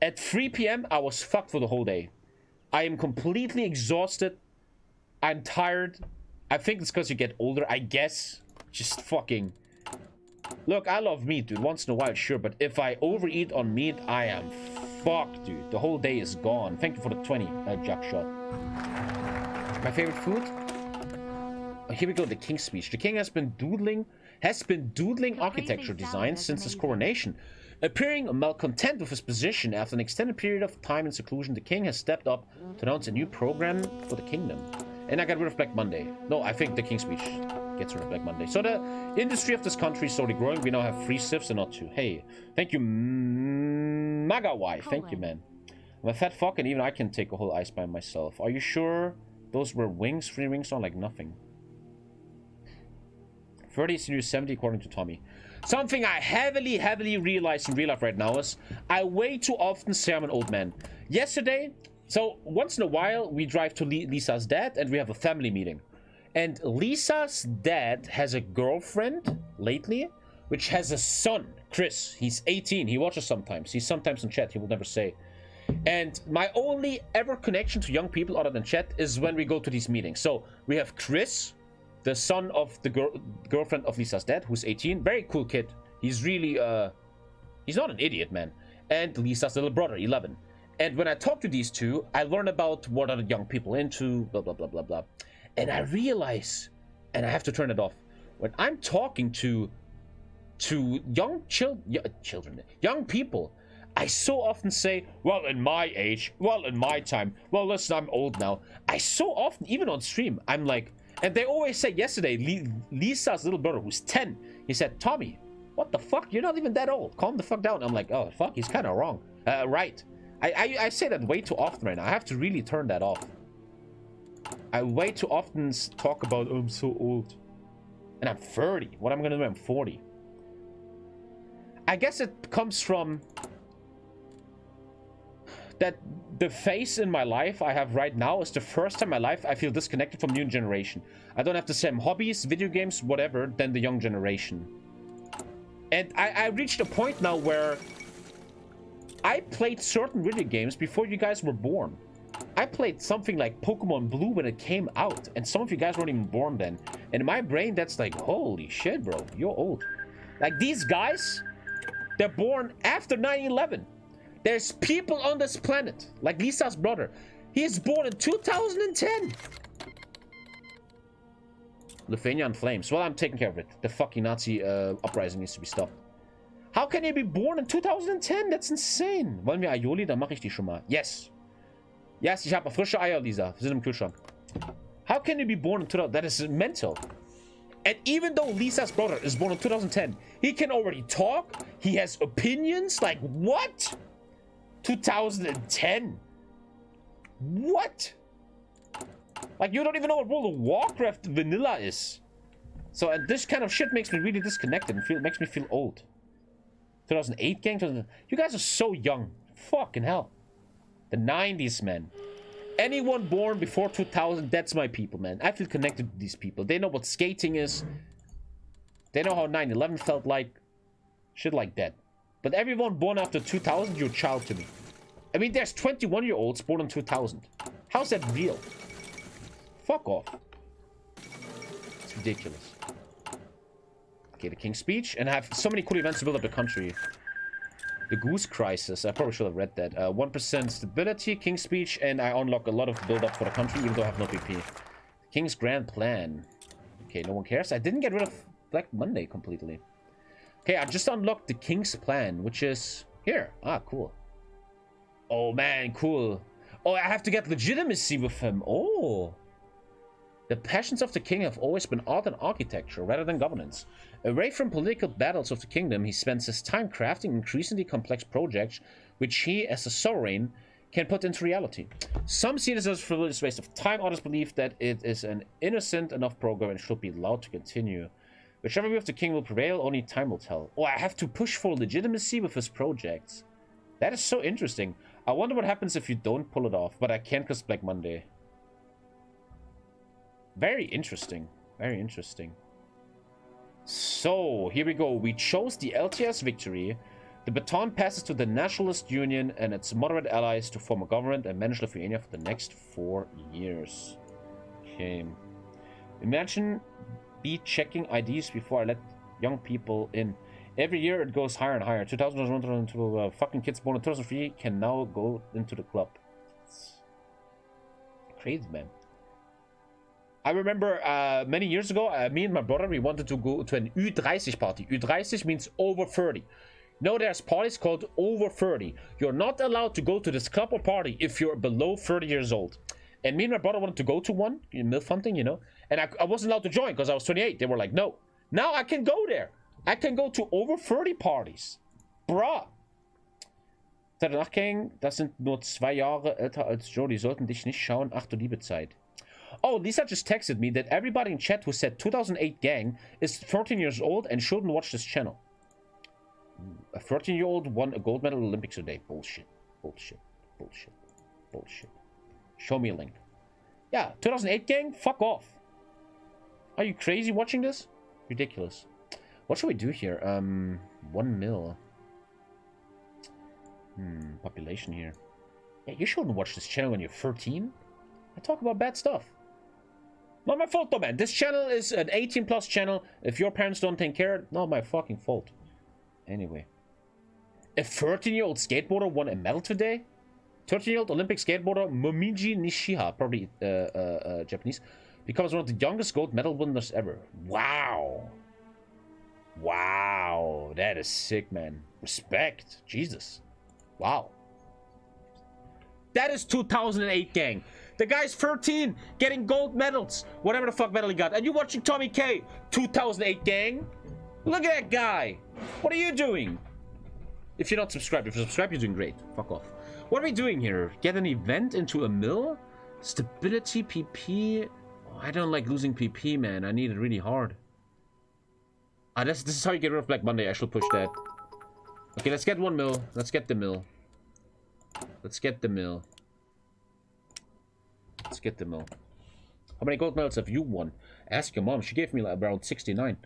At 3 p.m. I was fucked for the whole day. I am completely exhausted. I'm tired. I think it's because you get older, I guess. Just fucking... Look, I love meat, dude. Once in a while, sure. But if I overeat on meat, I am fucked, dude. The whole day is gone. Thank you for the 20, Jack shot. My favorite food? Oh, here we go, the King's speech. The King has been doodling architecture designs since his coronation. Appearing malcontent with his position after an extended period of time in seclusion, the King has stepped up to announce a new program for the kingdom. And I got rid of Black Monday. No, I think the King's speech gets rid of Black Monday. So the industry of this country is slowly growing. We now have 3 civs and not 2. Hey, thank you, Magawai. Thank you, man. I'm a fat fuck and even I can take a whole ice by myself. Are you sure those were wings? 3 wings sound like nothing. 30 is the new 70 according to Tommy. Something I heavily realize in real life right now is I way too often say I'm an old man. Yesterday, so once in a while we drive to Lisa's dad and we have a family meeting. And Lisa's dad has a girlfriend lately, which has a son, Chris. He's 18. He watches sometimes. He's sometimes in chat. He will never say. And my only ever connection to young people other than chat is when we go to these meetings. So we have Chris, the son of the girlfriend of Lisa's dad, who's 18. Very cool kid. He's really, he's not an idiot, man. And Lisa's little brother, 11. And when I talk to these two, I learn about what are the young people into, blah, blah, blah, blah, blah. And I realize, and I have to turn it off, when I'm talking to young people, I so often say, well, in my age, well, in my time, well, listen, I'm old now. I so often, even on stream, I'm like, and they always say, yesterday, Lisa's little brother, who's 10, he said, Tommy, what the fuck? You're not even that old. Calm the fuck down. I'm like, oh, fuck, he's kind of wrong. Right. I say that way too often right now. I have to really turn that off. I way too often talk about, oh, I'm so old. And I'm 30. What am I going to do? I'm 40. I guess it comes from that the phase in my life I have right now is the first time in my life I feel disconnected from new generation. I don't have the same hobbies, video games, whatever, than the young generation. And I reached a point now where I played certain video games before you guys were born. I played something like Pokemon Blue when it came out, and some of you guys weren't even born then. And in my brain, that's like, holy shit, bro, you're old. Like, these guys, they're born after 9/11. There's people on this planet, like Lisa's brother. He is born in 2010. Lithuania in flames. Well, I'm taking care of it. The fucking Nazi uprising needs to be stopped. How can you be born in 2010? That's insane. Wollen wir Aioli? Dann mache ich die schon mal. Yes. Yes, ich habe frische Eier, Lisa. Wir sind im Kühlschrank. How can you be born in 2000? That is mental. And even though Lisa's brother is born in 2010, he can already talk. He has opinions. Like, what? 2010? What? Like, you don't even know what World of Warcraft vanilla is. So, and this kind of shit makes me really disconnected and makes me feel old. 2008 gang? You guys are so young. Fucking hell. The 90s, man. Anyone born before 2000, that's my people, man. I feel connected to these people. They know what skating is. They know how 9/11 felt like. Shit like that. But everyone born after 2000, you're a child to me. I mean, there's 21-year-olds born in 2000. How's that real? Fuck off. It's ridiculous. Okay, the King's Speech. And I have so many cool events to build up the country. The Goose Crisis. I probably should have read that. 1% stability, King's Speech, and I unlock a lot of build-up for the country, even though I have no PP. King's Grand Plan. Okay, no one cares. I didn't get rid of Black Monday completely. Okay, I just unlocked the King's Plan, which is here. Ah, cool. Oh, man, cool. Oh, I have to get legitimacy with him. Oh. The passions of the king have always been art and architecture rather than governance. Away from political battles of the kingdom, he spends his time crafting increasingly complex projects which he, as a sovereign, can put into reality. Some see this as a frivolous waste of time, others believe that it is an innocent enough program and should be allowed to continue. Whichever way of the king will prevail, only time will tell. Oh, I have to push for legitimacy with his projects. That is so interesting. I wonder what happens if you don't pull it off, but I can't because Black Monday. Very interesting. Very interesting. So, here we go. We chose the LTS victory. The baton passes to the Nationalist Union and its moderate allies to form a government and manage Lithuania for the next 4 years. Okay. Imagine me checking IDs before I let young people in. Every year it goes higher and higher. 2001, 2002, fucking kids born in 2003 can now go into the club. It's crazy, man. I remember many years ago, me and my brother, we wanted to go to an Ü30 party. Ü30 means over 30. No, there's parties called over 30. You're not allowed to go to this club or party if you're below 30 years old. And me and my brother wanted to go to one, MILF hunting, you know. And I wasn't allowed to join because I was 28. They were like, no. Now I can go there. I can go to over 30 parties. Bruh. Der Nachgang, das sind nur 2 Jahre älter als Joe. Die sollten dich nicht schauen. Ach du liebe Zeit. Oh, Lisa just texted me that everybody in chat who said 2008 gang is 13 years old and shouldn't watch this channel. A 13-year-old won a gold medal at Olympics today. Bullshit. Bullshit. Bullshit. Bullshit. Show me a link. Yeah, 2008 gang? Fuck off. Are you crazy watching this? Ridiculous. What should we do here? 1 mil. Population here. Yeah, you shouldn't watch this channel when you're 13. I talk about bad stuff. Not my fault though, man. This channel is an 18+ channel. If your parents don't take care, not my fucking fault. Anyway. A 13-year-old skateboarder won a medal today? 13-year-old Olympic skateboarder Momiji Nishiha, probably Japanese, becomes one of the youngest gold medal winners ever. Wow. Wow. That is sick, man. Respect. Jesus. Wow. That is 2008, gang. The guy's 13, getting gold medals. Whatever the fuck medal he got. And you're watching TommyKay, 2008, gang. Look at that guy. What are you doing? If you're not subscribed, if you're subscribed, you're doing great. Fuck off. What are we doing here? Get an event into a mill? Stability, PP. Oh, I don't like losing PP, man. I need it really hard. Ah, this is how you get rid of Black Monday. I shall push that. Okay, let's get one mill. Let's get the mill. Let's get the mill. Let's get the mill. How many gold medals have you won? Ask your mom. She gave me like around 69.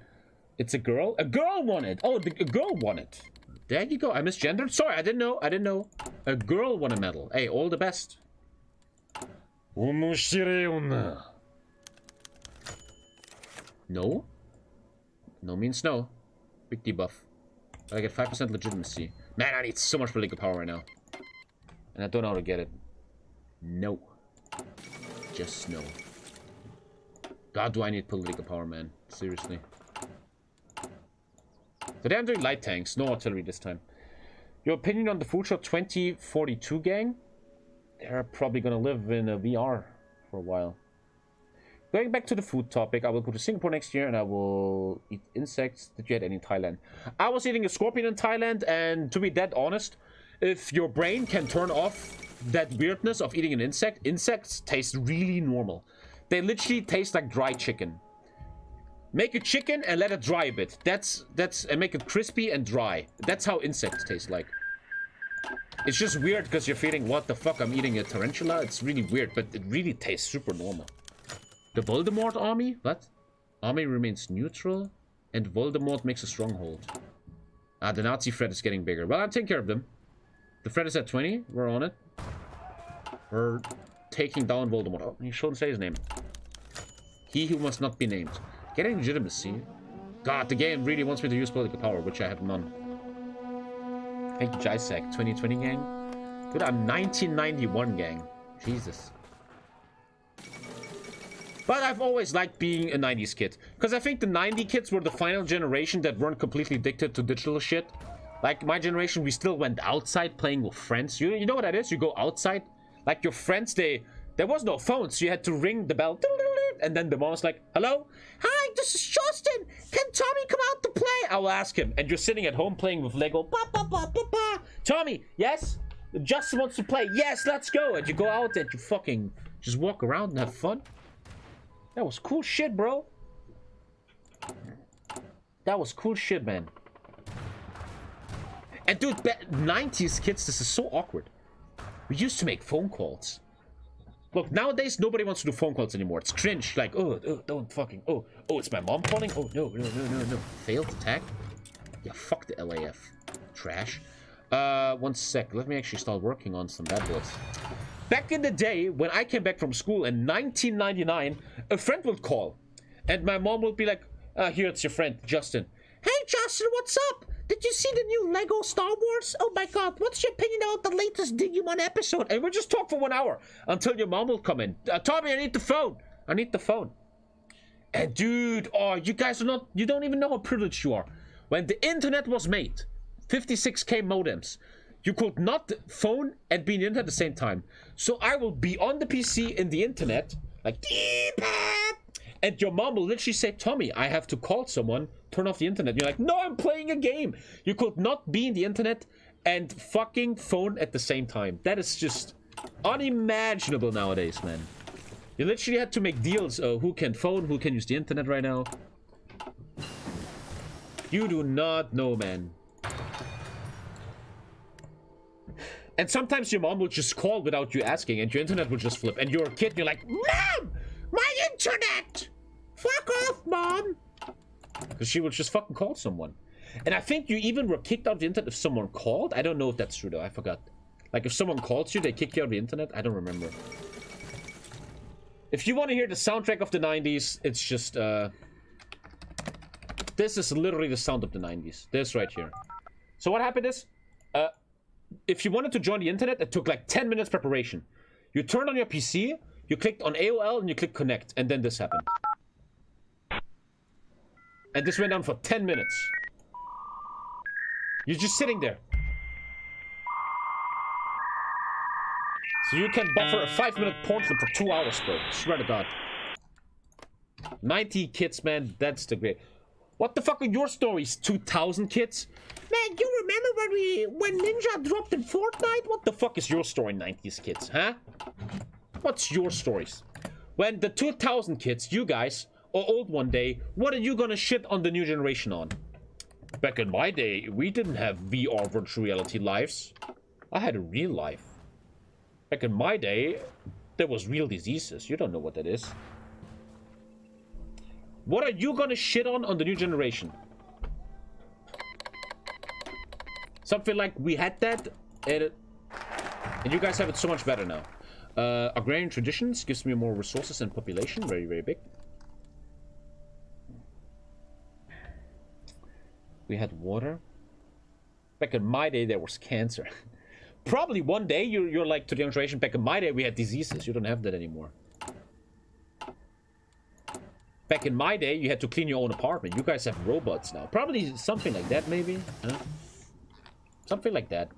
It's a girl? A girl won it! Oh, a girl won it. There you go. I misgendered. Sorry, I didn't know. I didn't know. A girl won a medal. Hey, all the best. No? No means no. Big debuff. I get 5% legitimacy. Man, I need so much political power right now. And I don't know how to get it. No. Just no. God, do I need political power, man. Seriously. Today I'm doing light tanks. No artillery this time. Your opinion on the Food Shop 2042 gang? They're probably gonna live in a VR for a while. Going back to the food topic, I will go to Singapore next year and I will eat insects. Did you get any in Thailand? I was eating a scorpion in Thailand, and to be dead honest, if your brain can turn off that weirdness of eating an insect, insects taste really normal. They literally taste like dry chicken. Make a chicken and let it dry a bit. That's and make it crispy and dry. That's how insects taste like. It's just weird because you're feeling, what the fuck, I'm eating a tarantula? It's really weird, but it really tastes super normal. The Voldemort army? What? Army remains neutral, and Voldemort makes a stronghold. Ah, the Nazi threat is getting bigger. Well, I'm taking care of them. The threat is at 20. We're on it. We're taking down Voldemort. Oh, he shouldn't say his name. He who must not be named. Getting legitimacy. God, the game really wants me to use political power, which I have none. Thank you, Jisek. 2020 gang. Dude, I'm 1991 gang. Jesus. But I've always liked being a 90s kid. Because I think the 90s kids were the final generation that weren't completely addicted to digital shit. Like, my generation, we still went outside playing with friends. You know what that is? You go outside. Like, your friends, there was no phone, so you had to ring the bell. And then the mom was like, hello? Hi, this is Justin. Can Tommy come out to play? I will ask him. And you're sitting at home playing with Lego. Ba, ba, ba, ba, ba. Tommy, yes? Justin wants to play. Yes, let's go. And you go out and you fucking just walk around and have fun. That was cool shit, bro. That was cool shit, man. And dude, 90s kids, this is so awkward. We used to make phone calls. Look, nowadays, nobody wants to do phone calls anymore. It's cringe. Like, oh, don't fucking... Oh, it's my mom calling? Oh, no. Failed attack? Yeah, fuck the LAF. Trash. 1 sec. Let me actually start working on some bad boys. Back in the day, when I came back from school in 1999, a friend would call. And my mom would be like, here, it's your friend, Justin. Hey, Justin, what's up? Did you see the new Lego Star Wars? Oh my god, what's your opinion about the latest Digimon episode? And we'll just talk for 1 hour until your mom will come in. Tommy, I need the phone. I need the phone. And dude, oh, you guys are not, you don't even know how privileged you are. When the internet was made, 56K modems, you could not phone and be in the internet at the same time. So I will be on the PC in the internet, like, and your mom will literally say, Tommy, I have to call someone, turn off the internet. You're like, no, I'm playing a game. You could not be in the internet and fucking phone at the same time. That is just unimaginable nowadays, man. You literally had to make deals. Who can phone, who can use the internet right now. You do not know, man. And sometimes your mom will just call without you asking, and your internet will just flip. And you're a kid, and you're like, Mom! My internet! Fuck off, Mom! Because she would just fucking call someone. And I think you even were kicked out of the internet if someone called. I don't know if that's true, though. I forgot. Like if someone calls you, they kick you out of the internet. I don't remember. If you want to hear the soundtrack of the 90s, it's just this is literally the sound of the 90s. This right here. So what happened is, if you wanted to join the internet, it took like 10 minutes preparation. You turned on your PC, you clicked on AOL, and you clicked connect, and then this happened. And this went on for 10 minutes. You're just sitting there. So you can buffer a 5-minute porn clip for 2 hours, bro. Swear to God. 90 kids, man. That's the great. What the fuck are your stories? 2,000 kids? Man, you remember when Ninja dropped in Fortnite? What the fuck is your story, 90s kids, huh? What's your stories? When the 2,000 kids, you guys, are old one day, what are you gonna shit on the new generation on? Back in my day, we didn't have VR virtual reality lives. I had a real life. Back in my day, there was real diseases. You don't know what that is. What are you gonna shit on the new generation? Something like we had that, and you guys have it so much better now. Agrarian traditions gives me more resources and population. Very, very big. We had water. Back in my day, there was cancer. Probably one day you're like to the young generation. Back in my day, we had diseases. You don't have that anymore. Back in my day, you had to clean your own apartment. You guys have robots now. Probably something like that, maybe. Huh? Something like that.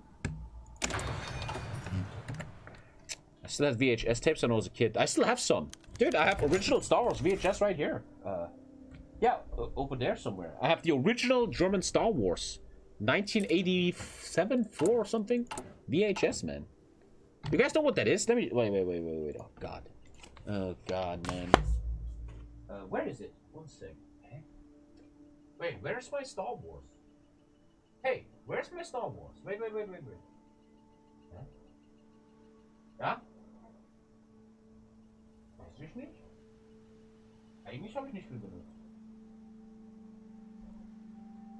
I still have VHS tapes when I was a kid. I still have some. Dude, I have original Star Wars VHS right here. Yeah, over there somewhere. I have the original German Star Wars. 1987, 4 or something. VHS, man. You guys know what that is? Let me... Wait. Oh, God. Oh, God, man. Where is it? One sec. Okay. Wait, where's my Star Wars? Hey, where's my Star Wars? Wait. Huh? Ja? Weiß ich nicht? Eigentlich habe ich nicht viel benutzt.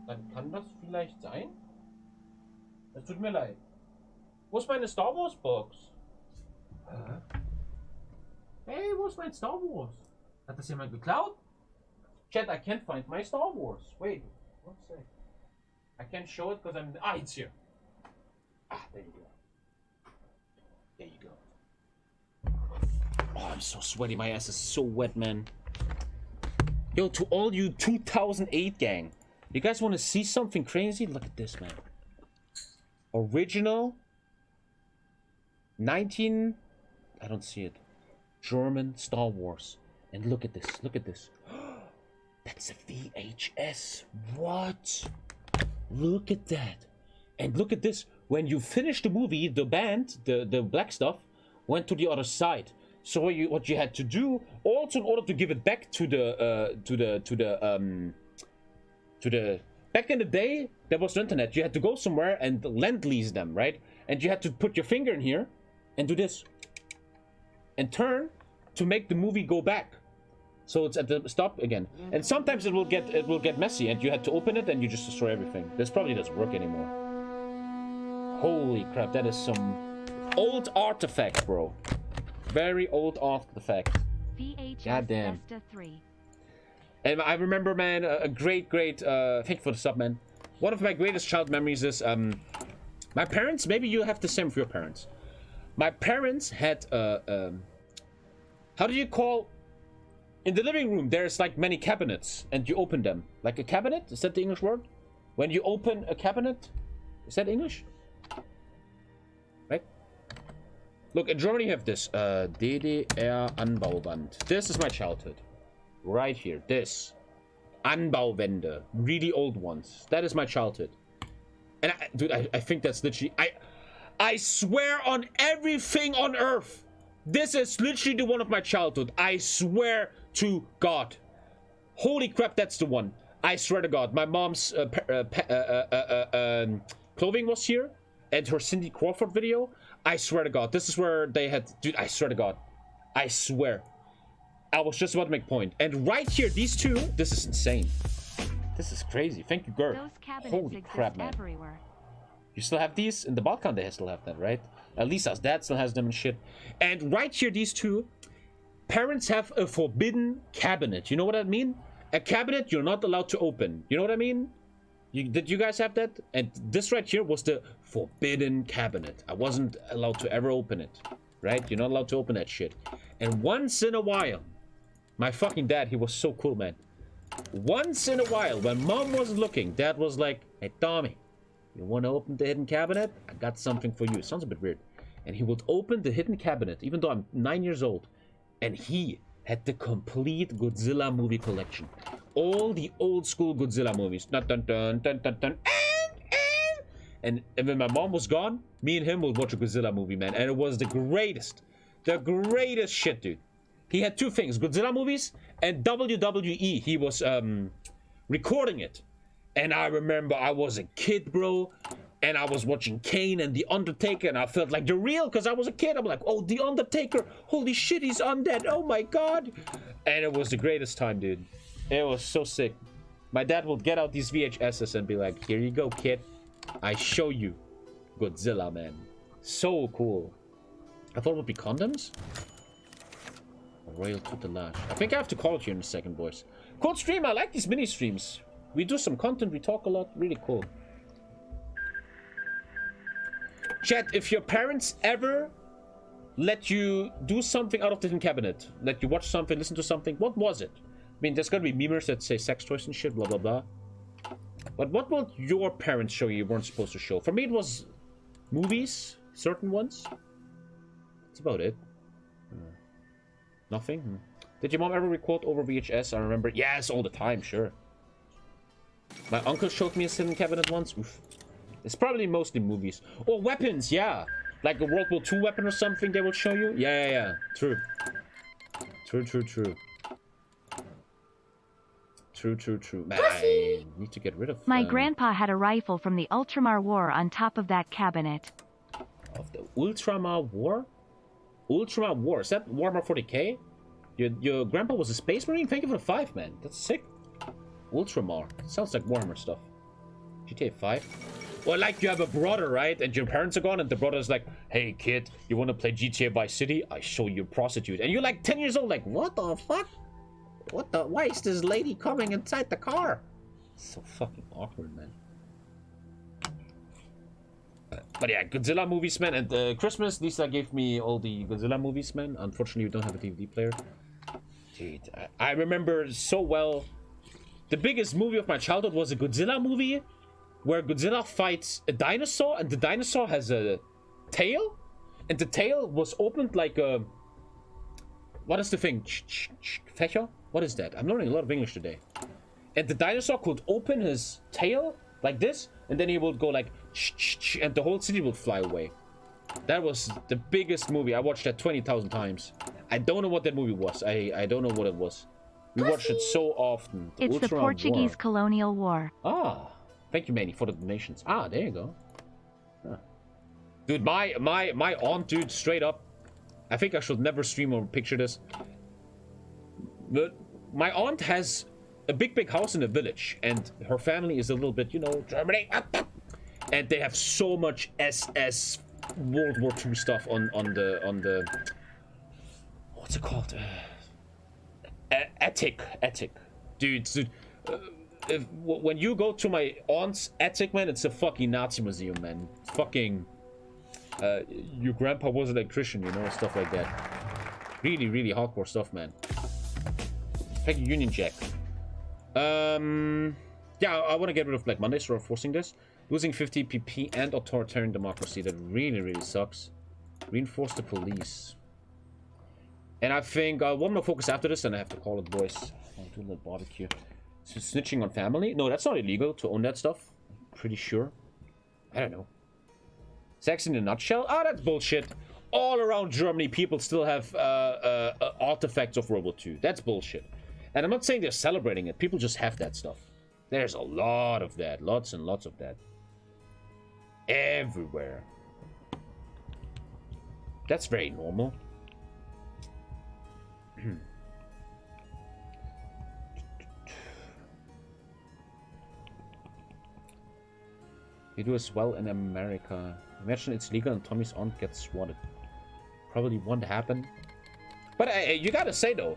Dann kann das vielleicht sein? Es tut mir leid. Wo ist meine Star Wars Box? Hey, wo ist mein Star Wars? Hat das jemand geklaut? Chat, I can't find my Star Wars. Wait, one sec. I can't show it because I'm... Ah, it's here. Ah, there you go. There you go. Oh, I'm so sweaty. My ass is so wet, man. Yo, to all you 2008 gang. You guys want to see something crazy? Look at this, man. Original 19... I don't see it. German Star Wars. And look at this. Look at this. That's a VHS. What? Look at that. And look at this. When you finish the movie, the band, the black stuff, went to the other side. So what you had to do, also in order to give it back to the back in the day, there was no internet. You had to go somewhere and lend lease them, right? And you had to put your finger in here and do this and turn to make the movie go back. So it's at the stop again. And sometimes it will get messy and you had to open it and you just destroy everything. This probably doesn't work anymore. Holy crap, that is some old artifact, bro. Very old artifact. Goddamn. And I remember, man, a great, thank you for the sub, man. One of my greatest child memories is, my parents, maybe you have the same with your parents. My parents had, how do you call, in the living room, there's like many cabinets, and you open them. Like a cabinet, is that the English word? When you open a cabinet, is that English? Right? Look, in Germany you have this, DDR Anbauwand. This is my childhood. Right here, this. Anbauwände. Really old ones. That is my childhood. And dude, I think that's literally... I swear on everything on earth. This is literally the one of my childhood. I swear to God. Holy crap, that's the one. I swear to God. My mom's clothing was here. And her Cindy Crawford video. I swear to God. This is where they had... Dude, I swear to God. I swear. I was just about to make a point. And right here, these two... This is insane. This is crazy. Thank you, Gert. Holy crap, man. Everywhere. You still have these? In the Balkan, they still have that, right? At least us dad still has them and shit. And right here, these two parents have a forbidden cabinet. You know what I mean? A cabinet you're not allowed to open. You know what I mean? Did you guys have that? And this right here was the forbidden cabinet. I wasn't allowed to ever open it. Right? You're not allowed to open that shit. And once in a while, my fucking dad, he was so cool, man. Once in a while, when mom was looking, dad was like, hey, Tommy, you want to open the hidden cabinet? I got something for you. Sounds a bit weird. And he would open the hidden cabinet, even though I'm 9 years old. And he had the complete Godzilla movie collection. All the old school Godzilla movies. Dun, dun, dun, dun, dun, dun, and when my mom was gone, me and him would watch a Godzilla movie, man. And it was the greatest shit, dude. He had two things, Godzilla movies and WWE. He was recording it. And I remember I was a kid, bro. And I was watching Kane and The Undertaker. And I felt like they're real because I was a kid. I'm like, oh, The Undertaker. Holy shit, he's undead. Oh, my God. And it was the greatest time, dude. It was so sick. My dad would get out these VHSs and be like, here you go, kid. I show you Godzilla, man. So cool. I thought it would be condoms. Royal tutelage. I think I have to call it here in a second, boys. Cool stream. I like these mini streams. We do some content. We talk a lot. Really cool. Chat, if your parents ever let you do something out of the hidden cabinet, let you watch something, listen to something, what was it? I mean, there's gonna be memers that say sex toys and shit, blah, blah, blah. But what will your parents show you weren't supposed to show? For me, it was movies, certain ones. That's about it. Nothing? Did your mom ever record over VHS? I remember. Yes, all the time, sure. My uncle showed me a hidden cabinet once. Oof. It's probably mostly movies. Or weapons, yeah. Like a World War II weapon or something they will show you. Yeah. True. True. Man, I need to get rid of My grandpa had a rifle from the Ultramar War on top of that cabinet. Of the Ultramar War? Ultramar War? Is that Warhammer 40k? Your grandpa was a space marine? Thank you for the 5, man. That's sick. Ultramar. Sounds like Warhammer stuff. GTA 5? Well, like you have a brother, right? And your parents are gone and the brother's like, hey, kid, you want to play GTA Vice City? I show you a prostitute. And you're like 10 years old, like, what the fuck? Why is this lady coming inside the car? So fucking awkward, man. But yeah, Godzilla movies, man. And Christmas, Lisa gave me all the Godzilla movies, man. Unfortunately, we don't have a DVD player. Dude, I remember so well. The biggest movie of my childhood was a Godzilla movie where Godzilla fights a dinosaur and the dinosaur has a tail. And the tail was opened like a... What is the thing? Fächer? What is that? I'm learning a lot of English today. And the dinosaur could open his tail like this, and then he would go like, and the whole city would fly away. That was the biggest movie. I watched that 20,000 times. I don't know what that movie was. I don't know what it was. We watched it so often. It's the Portuguese colonial war. Ah, thank you, Manny, for the donations. Ah, there you go. Huh. Dude, my aunt, dude, straight up. I think I should never stream or picture this. But my aunt has a big house in a village, and her family is a little bit, you know, Germany. And they have so much SS World War II stuff on the what's it called? Attic. Dude, when you go to my aunt's attic, man, it's a fucking Nazi museum, man. Fucking your grandpa was an electrician, you know, stuff like that. Really hardcore stuff, man. Thank you, Union Jack. Yeah, I want to get rid of Black Monday, so we're forcing this. Losing 50 PP and authoritarian democracy, that really sucks. Reinforce the police. And I think one more focus after this, and I have to call it, boys. I'll do a little barbecue. So snitching on family? No, that's not illegal to own that stuff. I'm pretty sure. I don't know. Sex in a nutshell? Ah, that's bullshit. All around Germany, people still have artifacts of World War II. That's bullshit. And I'm not saying they're celebrating it. People just have that stuff. There's a lot of that. Lots and lots of that. Everywhere. That's very normal. You do as well in America. Imagine it's legal and Tommy's aunt gets swatted. Probably won't happen. But you gotta say though,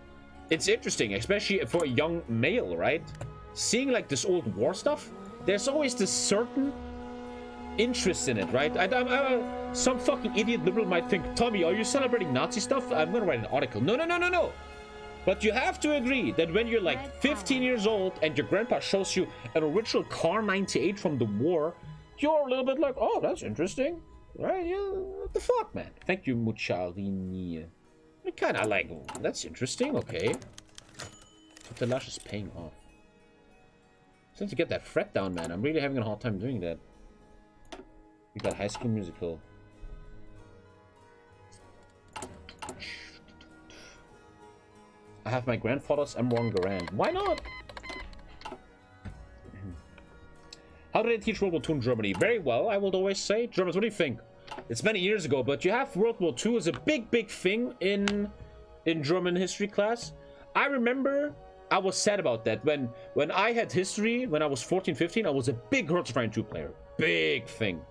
it's interesting, especially for a young male, right? Seeing like this old war stuff, there's always this certain interest in it, right? Some fucking idiot liberal might think, Tommy, are you celebrating Nazi stuff? I'm gonna write an article. No, no, no, no, no. But you have to agree that when you're like 15 years old and your grandpa shows you an original car 98 from the war, you're a little bit like, oh, that's interesting, right? Yeah, what the fuck, man? Thank you, Mucharini. I kind of like, that's interesting, okay. The lash is paying off. Since you get that fret down, man, I'm really having a hard time doing that. We got High School Musical. I have my grandfather's M1 Garand. Why not? How did they teach World War II in Germany? Very well, I would always say. Germans, what do you think? It's many years ago, but you have World War II as a big, big thing in German history class. I remember I was sad about that. When I had history, when I was 14, 15, I was a big Hearts of Iron 2 player. Big thing.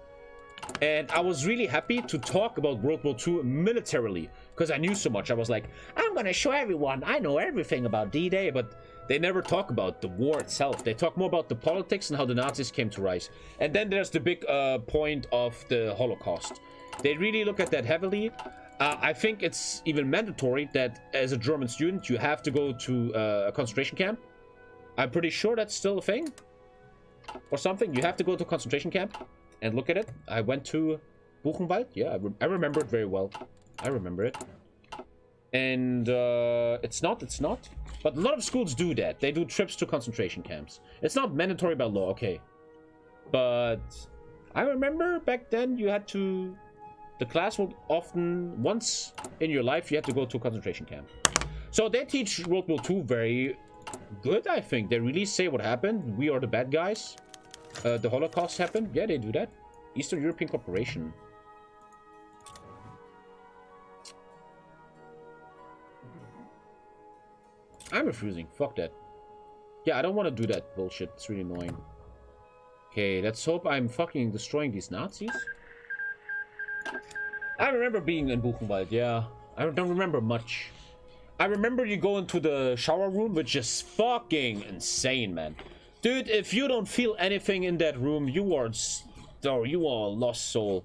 And I was really happy to talk about World War II militarily, because I knew so much. I was like, I'm gonna show everyone I know everything about D-Day, but they never talk about the war itself. They talk more about the politics and how the Nazis came to rise. And then there's the big point of the Holocaust. They really look at that heavily. I think it's even mandatory that as a German student, you have to go to a concentration camp. I'm pretty sure that's still a thing. Or something. You have to go to a concentration camp and look at it. I went to Buchenwald. Yeah, I remember it very well. I remember it. And it's not. But a lot of schools do that. They do trips to concentration camps. It's not mandatory by law, okay. But I remember back then you had to... The class would often, once in your life, you had to go to a concentration camp. So they teach World War II very good, I think. They really say what happened. We are the bad guys. The Holocaust happened. Yeah, they do that. Eastern European Cooperation. I'm refusing. Fuck that. Yeah, I don't want to do that bullshit. It's really annoying. Okay, let's hope I'm fucking destroying these Nazis. I remember being in Buchenwald, yeah. I don't remember much. I remember you go into the shower room, which is fucking insane, man. Dude, if you don't feel anything in that room, you are a lost soul.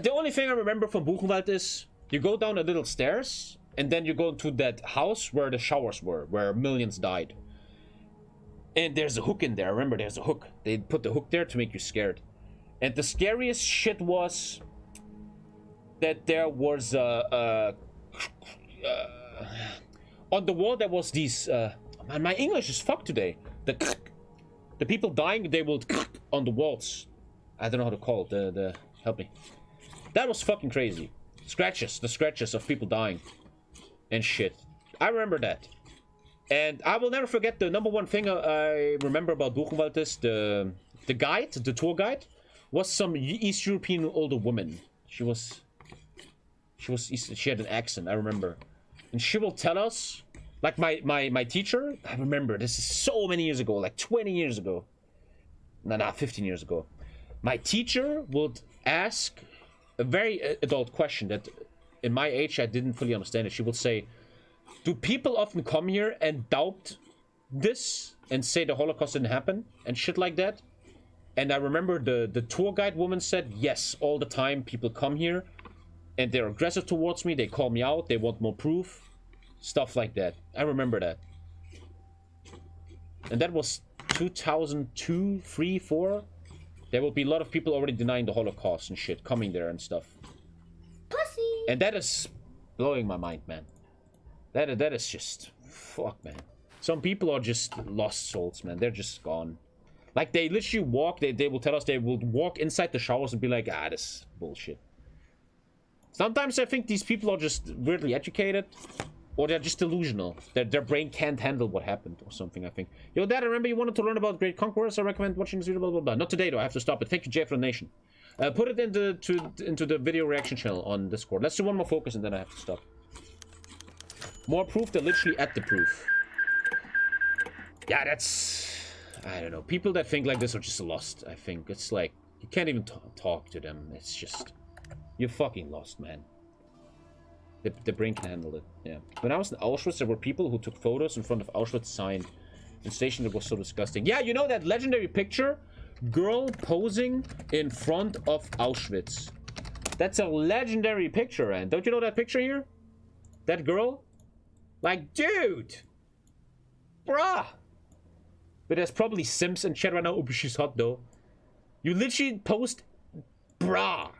The only thing I remember from Buchenwald is you go down a little stairs, and then you go to that house where the showers were, where millions died. And there's a hook in there. I remember there's a hook. They put the hook there to make you scared. And the scariest shit was that there was on the wall there was these man, my English is fucked today. The people dying, they will on the walls. I don't know how to call it. The help me. That was fucking crazy. Scratches, the scratches of people dying and shit. I remember that. And I will never forget the number one thing I remember about Buchenwald is the guide, the tour guide, was some East European older woman. She had an accent, I remember. And she will tell us, like my teacher, I remember, this is so many years ago, like 20 years ago. No, 15 years ago. My teacher would ask a very adult question that in my age I didn't fully understand it. She would say, do people often come here and doubt this and say the Holocaust didn't happen and shit like that? And I remember the tour guide woman said, yes, all the time people come here and they're aggressive towards me, they call me out, they want more proof, stuff like that. I remember that. And that was 2002, 3, 4. There will be a lot of people already denying the Holocaust and shit, coming there and stuff. Pussy! And that is blowing my mind, man. That is just... Fuck, man. Some people are just lost souls, man. They're just gone. Like, they literally walk, they will tell us they will walk inside the showers and be like, ah, this bullshit. Sometimes I think these people are just weirdly educated, or they're just delusional. Their brain can't handle what happened, or something, I think. Yo, Dad, I remember you wanted to learn about Great Conquerors. I recommend watching this video, blah, blah, blah. Not today, though. I have to stop it. Thank you, Jay, for the nation. Put it into the video reaction channel on Discord. Let's do one more focus, and then I have to stop. More proof, they're literally at the proof. Yeah, that's... I don't know. People that think like this are just lost, I think. It's like, You can't even talk to them. It's just... You're fucking lost, man. The brain can handle it, yeah. When I was in Auschwitz, there were people who took photos in front of Auschwitz sign. And station that was so disgusting. Yeah, you know that legendary picture? Girl posing in front of Auschwitz. That's a legendary picture, and don't you know that picture here? That girl? Like, dude! Bruh! But there's probably Sims in chat right now. Oh, but she's hot, though. You literally post... Bruh!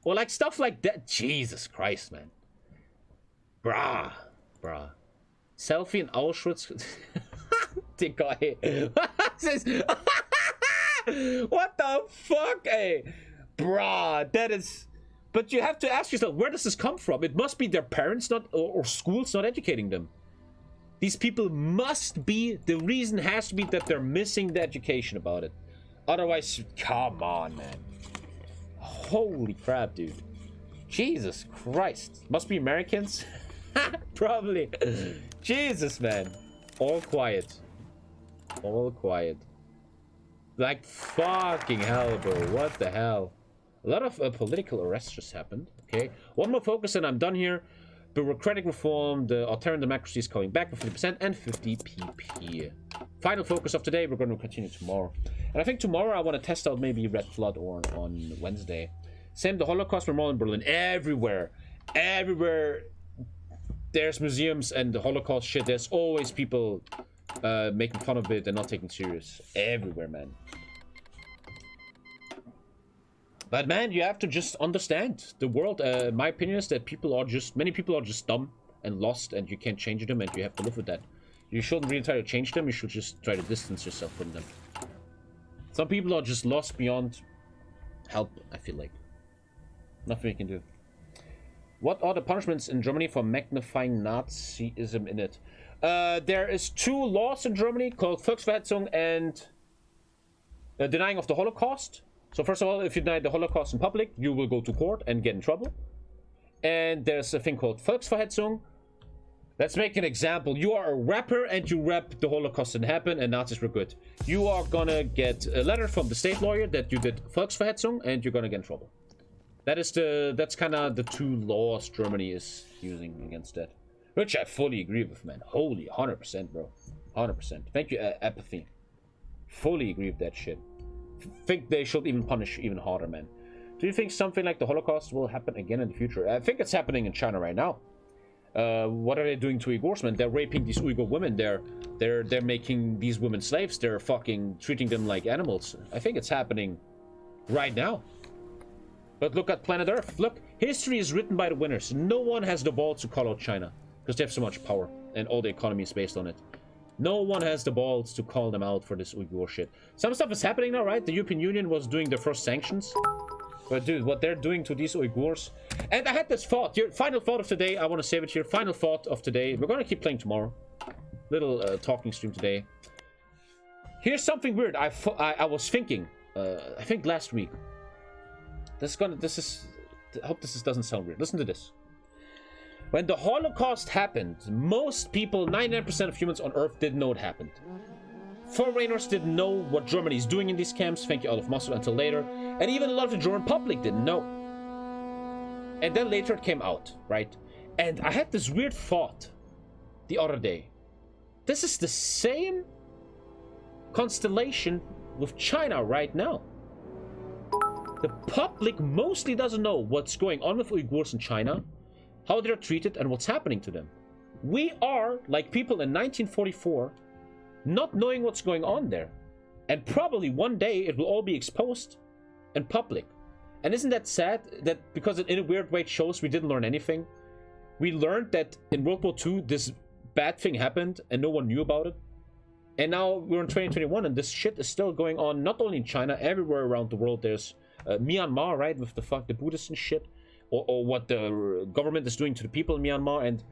Or like stuff like that. Jesus Christ, man. Bruh. Bruh. Selfie in Auschwitz. The guy. What the fuck, eh? Bruh, that is... But you have to ask yourself, where does this come from? It must be their parents not, or schools not educating them. These people must be... The reason has to be that they're missing the education about it. Otherwise, come on, man. Holy crap, dude. Jesus Christ. Must be Americans? Probably. Jesus, man. All quiet. All quiet. Like, fucking hell, bro. What the hell? A lot of political arrests just happened. Okay. One more focus and I'm done here. Bureaucratic reform. The alternative democracy is coming back with 50% and 50 PP. Final focus of today. We're going to continue tomorrow. And I think tomorrow I want to test out maybe Red Flood or on Wednesday. Same, the Holocaust Memorial in Berlin. Everywhere. Everywhere there's museums and the Holocaust shit. There's always people making fun of it and not taking it serious. Everywhere, man. But man, you have to just understand the world. My opinion is that many people are just dumb and lost, and you can't change them, and you have to live with that. You shouldn't really try to change them. You should just try to distance yourself from them. Some people are just lost beyond help, I feel like. Nothing we can do. What are the punishments in Germany for magnifying Nazism in it? There is 2 laws in Germany called Volksverhetzung and denying of the Holocaust. So first of all, if you deny the Holocaust in public, you will go to court and get in trouble. And there's a thing called Volksverhetzung. Let's make an example. You are a rapper and you rap the Holocaust didn't happen and Nazis were good. You are gonna get a letter from the state lawyer that you did Volksverhetzung and you're gonna get in trouble. That's kind of the 2 laws Germany is using against that. Which I fully agree with, man. Holy 100%, bro. 100%. Thank you, Apathy. Fully agree with that shit. Think they should even punish even harder, man. Do you think something like the Holocaust will happen again in the future? I think it's happening in China right now. What are they doing to Uyghurs, man? They're raping these Uyghur women. They're making these women slaves. They're fucking treating them like animals. I think it's happening right now. But look at planet Earth. Look, history is written by the winners. No one has the balls to call out China because they have so much power and all the economy is based on it. No one has the balls to call them out for this Uyghur shit. Some stuff is happening now, right? The European Union was doing their first sanctions. But dude, what they're doing to these Uyghurs. And I had this thought. Your final thought of today. I want to save it here. Final thought of today. We're going to keep playing tomorrow. Little talking stream today. Here's something weird. I was thinking. I think last week. I hope this doesn't sound weird. Listen to this. When the Holocaust happened, most people, 99% of humans on Earth didn't know it happened. Foreigners didn't know what Germany is doing in these camps. Thank you, Adolf Mustard, until later. And even a lot of the German public didn't know. And then later it came out, right? And I had this weird thought the other day. This is the same constellation with China right now. The public mostly doesn't know what's going on with Uyghurs in China, how they're treated, and what's happening to them. We are, like people in 1944, not knowing what's going on there. And probably one day it will all be exposed in public. And isn't that sad? That because in a weird way it shows we didn't learn anything. We learned that in World War II this bad thing happened and no one knew about it. And now we're in 2021 and this shit is still going on, not only in China, everywhere around the world. There's Myanmar, right, with the Buddhists and shit, or what the government is doing to the people in Myanmar, and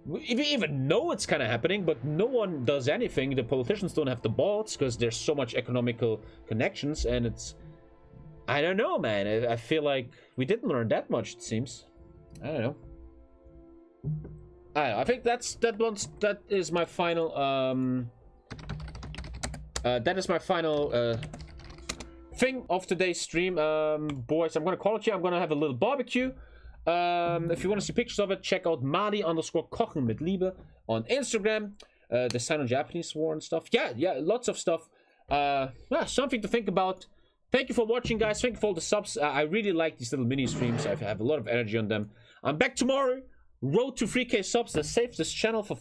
we even know it's kind of happening, but no one does anything. The politicians don't have the balls because there's so much economical connections, and it's, I don't know, man. I feel like we didn't learn that much. It seems. I don't know. I think that is my final thing of today's stream, boys. I'm gonna call it here. I'm gonna have a little barbecue. If you want to see pictures of it, check out Mari_Kochen mit Liebe on Instagram. The Sino-Japanese war and stuff. Yeah, lots of stuff. Yeah, something to think about. Thank you for watching, guys. Thank you for all the subs. I really like these little mini streams. I have a lot of energy on them. I'm back tomorrow. Road to 3K subs. That saves this channel for